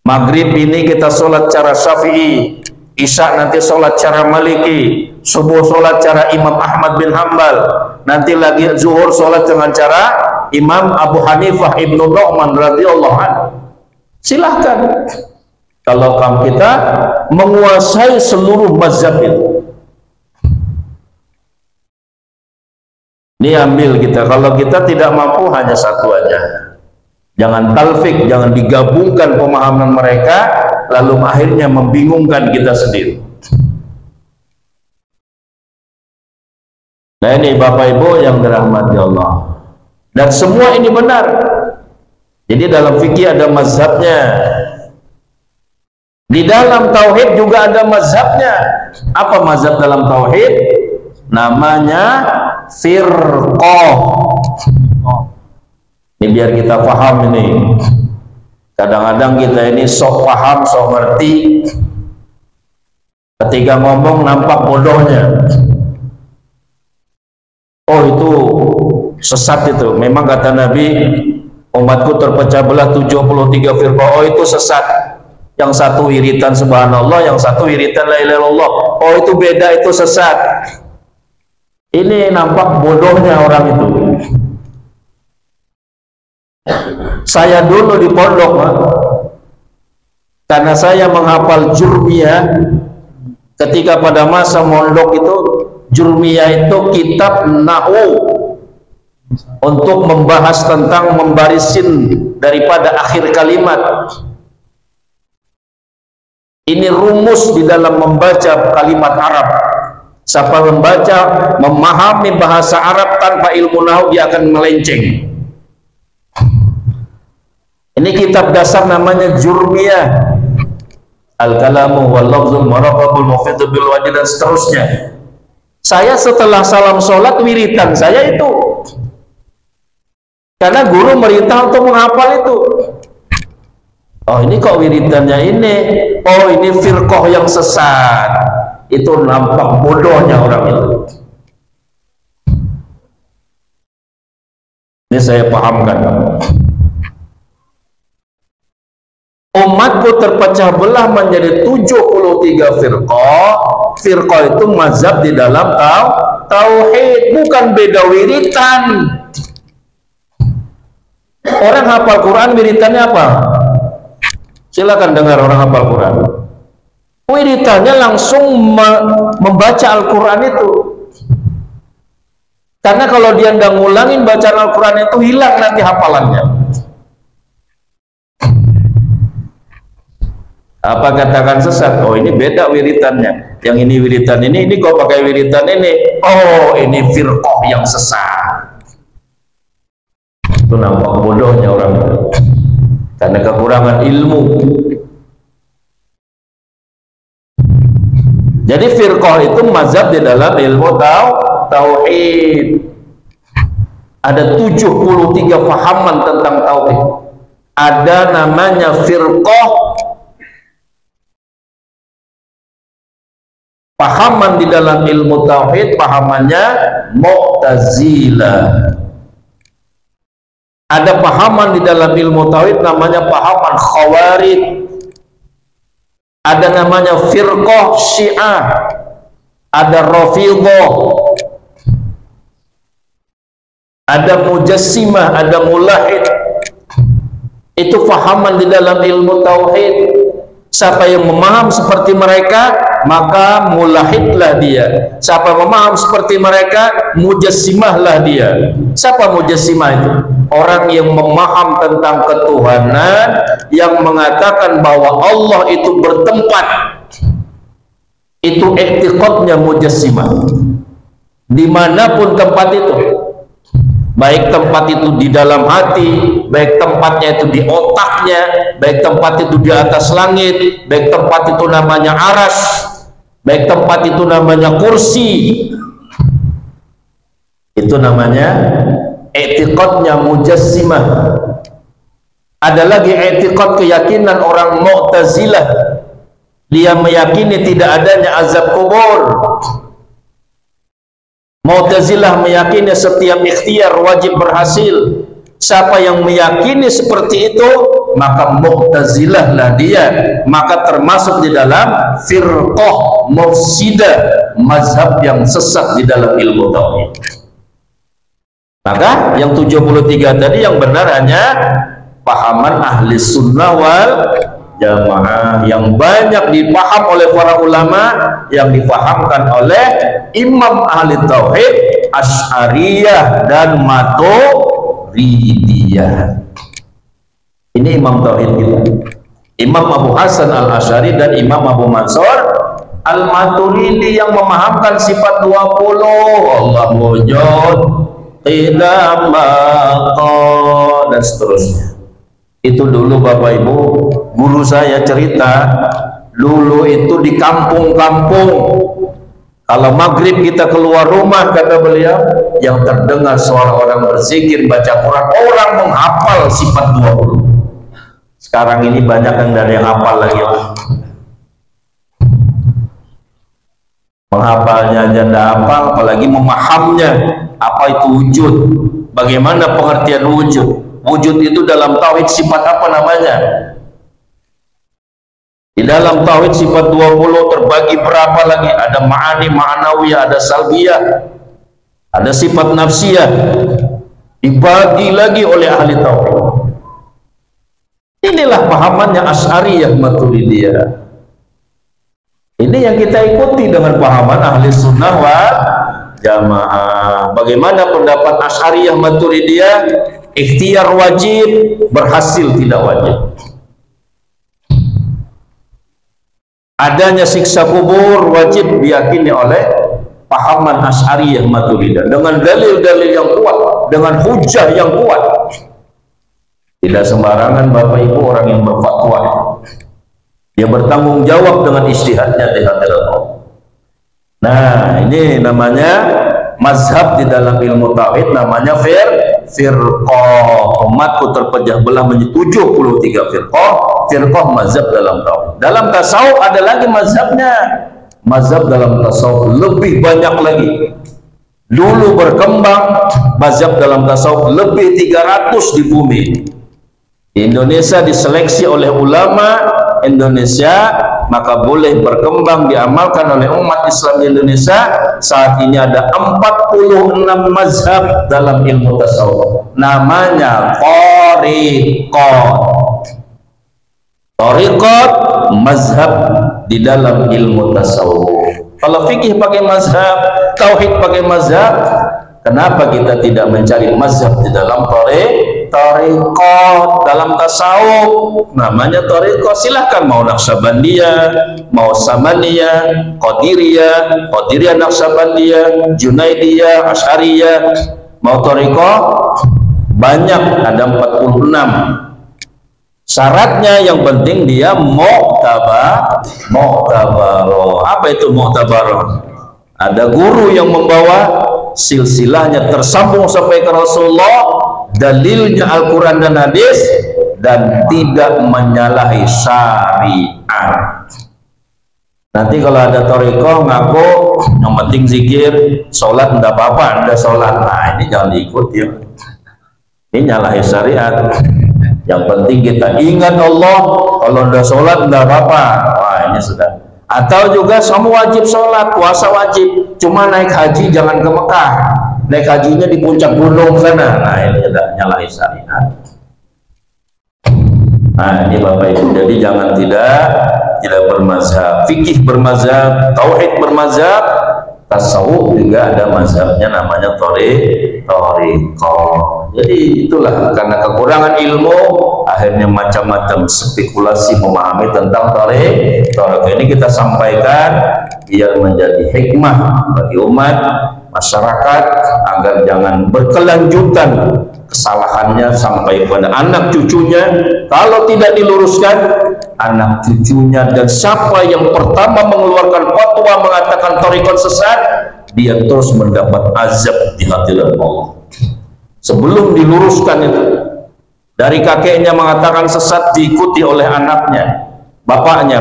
Maghrib ini kita sholat cara Syafi'i, Isya nanti sholat cara Maliki, subuh sholat cara Imam Ahmad bin Hanbal, nanti lagi zuhur sholat dengan cara Imam Abu Hanifah Ibnu Nu'man radhiyallahu anhu. Silahkan. Kalau kita menguasai seluruh mazhab itu, ini ambil kita. Kalau kita tidak mampu, hanya satu aja. Jangan talfik, jangan digabungkan pemahaman mereka, lalu akhirnya membingungkan kita sendiri. Nah ini Bapak Ibu yang dirahmati Allah. Dan semua ini benar. Jadi dalam fikih ada mazhabnya. Di dalam tauhid juga ada mazhabnya. Apa mazhab dalam tauhid? Namanya firqah. Ini biar kita paham ini. Kadang-kadang kita ini sok paham, sok ngerti. Ketika ngomong nampak bodohnya. Oh itu sesat itu. Memang kata Nabi, umatku terpecah belah 73 firqah. Oh itu sesat. Yang satu wiritan subhanallah, yang satu wiritan la ilaha illallah. Oh itu beda, itu sesat. Ini nampak bodohnya orang itu. Saya dulu di pondok, karena saya menghafal Jurmiyah. Ketika pada masa mondok itu, Jurmiyah itu kitab Nahwu untuk membahas tentang membarisin daripada akhir kalimat. Ini rumus di dalam membaca kalimat Arab. Siapa membaca, memahami bahasa Arab tanpa ilmu nahwu, dia akan melenceng. Ini kitab dasar namanya Jurmiyah, Al-Kalamu wal Lafzul Maraqabul Mufidul bil Wajh dan seterusnya. Saya setelah salam sholat wiritan saya itu, karena guru merintah untuk menghafal itu. Oh ini kok wiritannya ini, oh ini firqah yang sesat. Itu nampak bodohnya orang itu. Ini saya pahamkan. Umatku terpecah belah menjadi 73 firqah. Firqah itu mazhab di dalam tauhid, bukan beda wiritan. Orang hafal Quran wiritannya apa? Silakan dengar orang hafal Quran. Wiritannya langsung membaca Al-Quran itu. Karena kalau dia nggak ngulangin bacaan Al-Quran itu, hilang nanti hafalannya. Apa katakan sesat? Oh ini beda wiritannya. Yang ini wiritan ini kok pakai wiritan ini. Oh ini firqah yang sesat. Itu nampak bodohnya orang itu, karena kekurangan ilmu. Jadi firqah itu mazhab di dalam ilmu tauhid. Ada 73 fahaman tentang tauhid. Ada namanya firqah, pahaman di dalam ilmu tauhid, pahamannya Mu'tazilah. Ada pahaman di dalam ilmu tauhid namanya pahaman Khawarij. Ada namanya firqah Syiah, ada Rafidhah, ada Mujassimah, ada Mulahid. Itu fahaman di dalam ilmu tauhid. Siapa yang memaham seperti mereka, maka mulahidlah dia. Siapa memaham seperti mereka, mujassimahlah dia. Siapa mujassimah itu? Orang yang memaham tentang ketuhanan, yang mengatakan bahwa Allah itu bertempat. Itu i'tiqadnya mujassimah. Dimanapun tempat itu, baik tempat itu di dalam hati, baik tempatnya itu di otaknya, baik tempat itu di atas langit, baik tempat itu namanya aras, baik tempat itu namanya kursi, itu namanya i'tiqadnya mujassimah. Ada lagi i'tiqad, keyakinan orang Mu'tazilah. Dia meyakini tidak adanya azab kubur. Mu'tazilah meyakini setiap ikhtiar wajib berhasil. Siapa yang meyakini seperti itu, maka Mu'tazilah lah dia, maka termasuk di dalam firqah mufsidah, mazhab yang sesat di dalam ilmu tauhid. Maka yang 73 tadi yang benar hanya pahaman ahli sunnah wal jamaah, yang banyak dipaham oleh para ulama, yang dipahamkan oleh imam ahli tauhid Asy'ariyah dan Maturidiyah. Ini imam tauhid kita, Imam Abu Hasan Al-Asy'ari dan Imam Abu Mansur Al-Maturidi, yang memahamkan sifat 20. Allah wujud, tidak maqam, dan seterusnya. Itu dulu Bapak Ibu, guru saya cerita, dulu itu di kampung-kampung, kalau maghrib kita keluar rumah, kata beliau, yang terdengar suara orang berzikir, baca Quran, orang menghafal sifat 20. Sekarang ini banyak yang dari yang hafal lagi, menghafalnya aja tidak hafal, apalagi memahamnya. Apa itu wujud, bagaimana pengertian wujud. Wujud itu dalam tauhid sifat apa namanya? Di dalam tauhid sifat 20 terbagi berapa lagi? Ada ma'ani, ma'nawiyah, ada salbiyah, ada sifat nafsiyah, dibagi lagi oleh ahli tauhid. Inilah pahamannya Asy'ariyah Maturidiyah. Ini yang kita ikuti dengan pahaman ahli sunnah wal jamaah. Bagaimana pendapat Asy'ariyah Maturidiyah? Ikhtiar wajib, berhasil tidak wajib. Adanya siksa kubur wajib diyakini oleh pahaman Asy'ariyah Maturidah dengan dalil-dalil yang kuat, dengan hujah yang kuat. Tidak sembarangan Bapak Ibu orang yang berfatwa. Dia bertanggung jawab dengan ijtihadnya di hadapan Allah. Nah, ini namanya mazhab di dalam ilmu tauhid, namanya firqah. Umatku terpecah belah menjadi 73 firqah mazhab dalam tauhid. Dalam tasawuf ada lagi mazhabnya. Mazhab dalam tasawuf lebih banyak lagi. Dulu berkembang mazhab dalam tasawuf lebih 300 di bumi. Di Indonesia diseleksi oleh ulama Indonesia, maka boleh berkembang diamalkan oleh umat Islam di Indonesia. Saat ini ada 46 mazhab dalam ilmu tasawuf, namanya thariqat mazhab di dalam ilmu tasawuf. Kalau fikih pakai mazhab, tauhid pakai mazhab, kenapa kita tidak mencari mazhab di dalam thariqat dalam tasawuf? Namanya thariqat. Silahkan mau Naqsabandiyah, mau Samaniyah, Qadiriyah Naqsabandiyah, Junaidiyah, Asy'ariyah. Mau thariqat banyak, ada 46. Syaratnya yang penting dia mu'tabar. Apa itu mu'tabar? Ada guru yang membawa, silsilahnya tersambung sampai ke Rasulullah, dalilnya Al-Quran dan hadis, dan tidak menyalahi syariat. Nanti kalau ada thariqah ngaku yang penting zikir, sholat enggak apa-apa, Anda sholat, nah ini jangan diikuti ya. Ini nyalahi syariat. Yang penting kita ingat Allah, kalau udah sholat enggak apa-apa. Wah, ini sudah. Atau juga semua wajib sholat, puasa wajib, cuma naik haji jangan ke Mekah, naik hajinya di puncak gunung sana. Nah, ini sudah nyalahi syariat. Nah, ini Bapak Ibu, jadi jangan tidak bermazhab. Fikih bermazhab, tauhid bermazhab, tasawuf juga ada mazhabnya, namanya thariqah. Jadi itulah, karena kekurangan ilmu akhirnya macam-macam spekulasi memahami tentang thariqah. Ini kita sampaikan biar menjadi hikmah bagi umat masyarakat agar jangan berkelanjutan kesalahannya sampai pada anak cucunya. Kalau tidak diluruskan, anak cucunya dan siapa yang pertama mengeluarkan fatwa mengatakan thariqah sesat, dia terus mendapat azab di hadirat Allah. Sebelum diluruskan itu, dari kakeknya mengatakan sesat diikuti oleh anaknya, bapaknya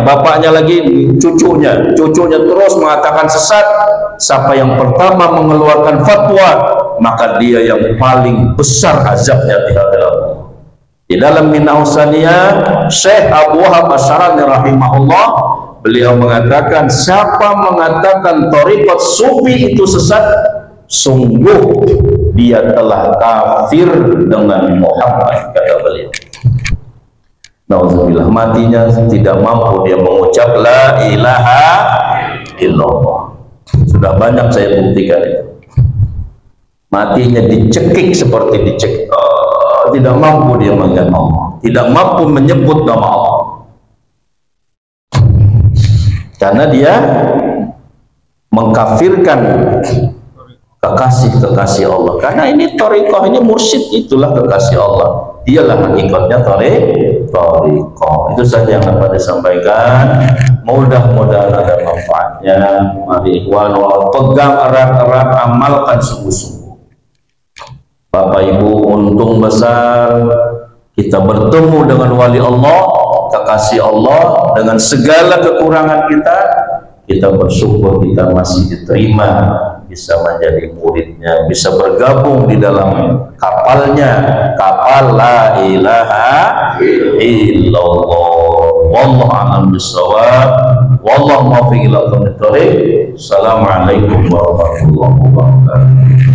lagi cucunya terus mengatakan sesat. Siapa yang pertama mengeluarkan fatwa, maka dia yang paling besar azabnya di hadirat Allah. Di dalam Minahus Saniyah, Syekh Abu Wahab Asy'arani rahimahullah, beliau mengatakan, siapa mengatakan thariqat sufi itu sesat, sungguh dia telah kafir dengan Muhammad, kata beliau. Nauzubillah, matinya tidak mampu dia mengucap la ilaha illallah. Sudah banyak saya buktikan itu. Matinya dicekik seperti dicekik. Tidak mampu dia mengingat Allah, tidak mampu menyebut nama Allah, karena dia mengkafirkan kekasih Allah. Karena ini thariqah, ini mursyid, itulah kekasih Allah, dialah hakikatnya thariqah. Itu saja yang dapat disampaikan. Mudah-mudahan ada manfaatnya. Mari ikhwan, pegang erat-erat, amalkan sungguh-sungguh. Bapak Ibu, untung besar kita bertemu dengan wali Allah, kekasih Allah, dengan segala kekurangan kita bersyukur kita masih diterima, bisa menjadi muridnya, bisa bergabung di dalam kapalnya, kapal la ilaha illallah. Wallahu a'lam bishawab, wallahu muwaffiq ila aqwamit thoriq. Assalamualaikum warahmatullahi wabarakatuh.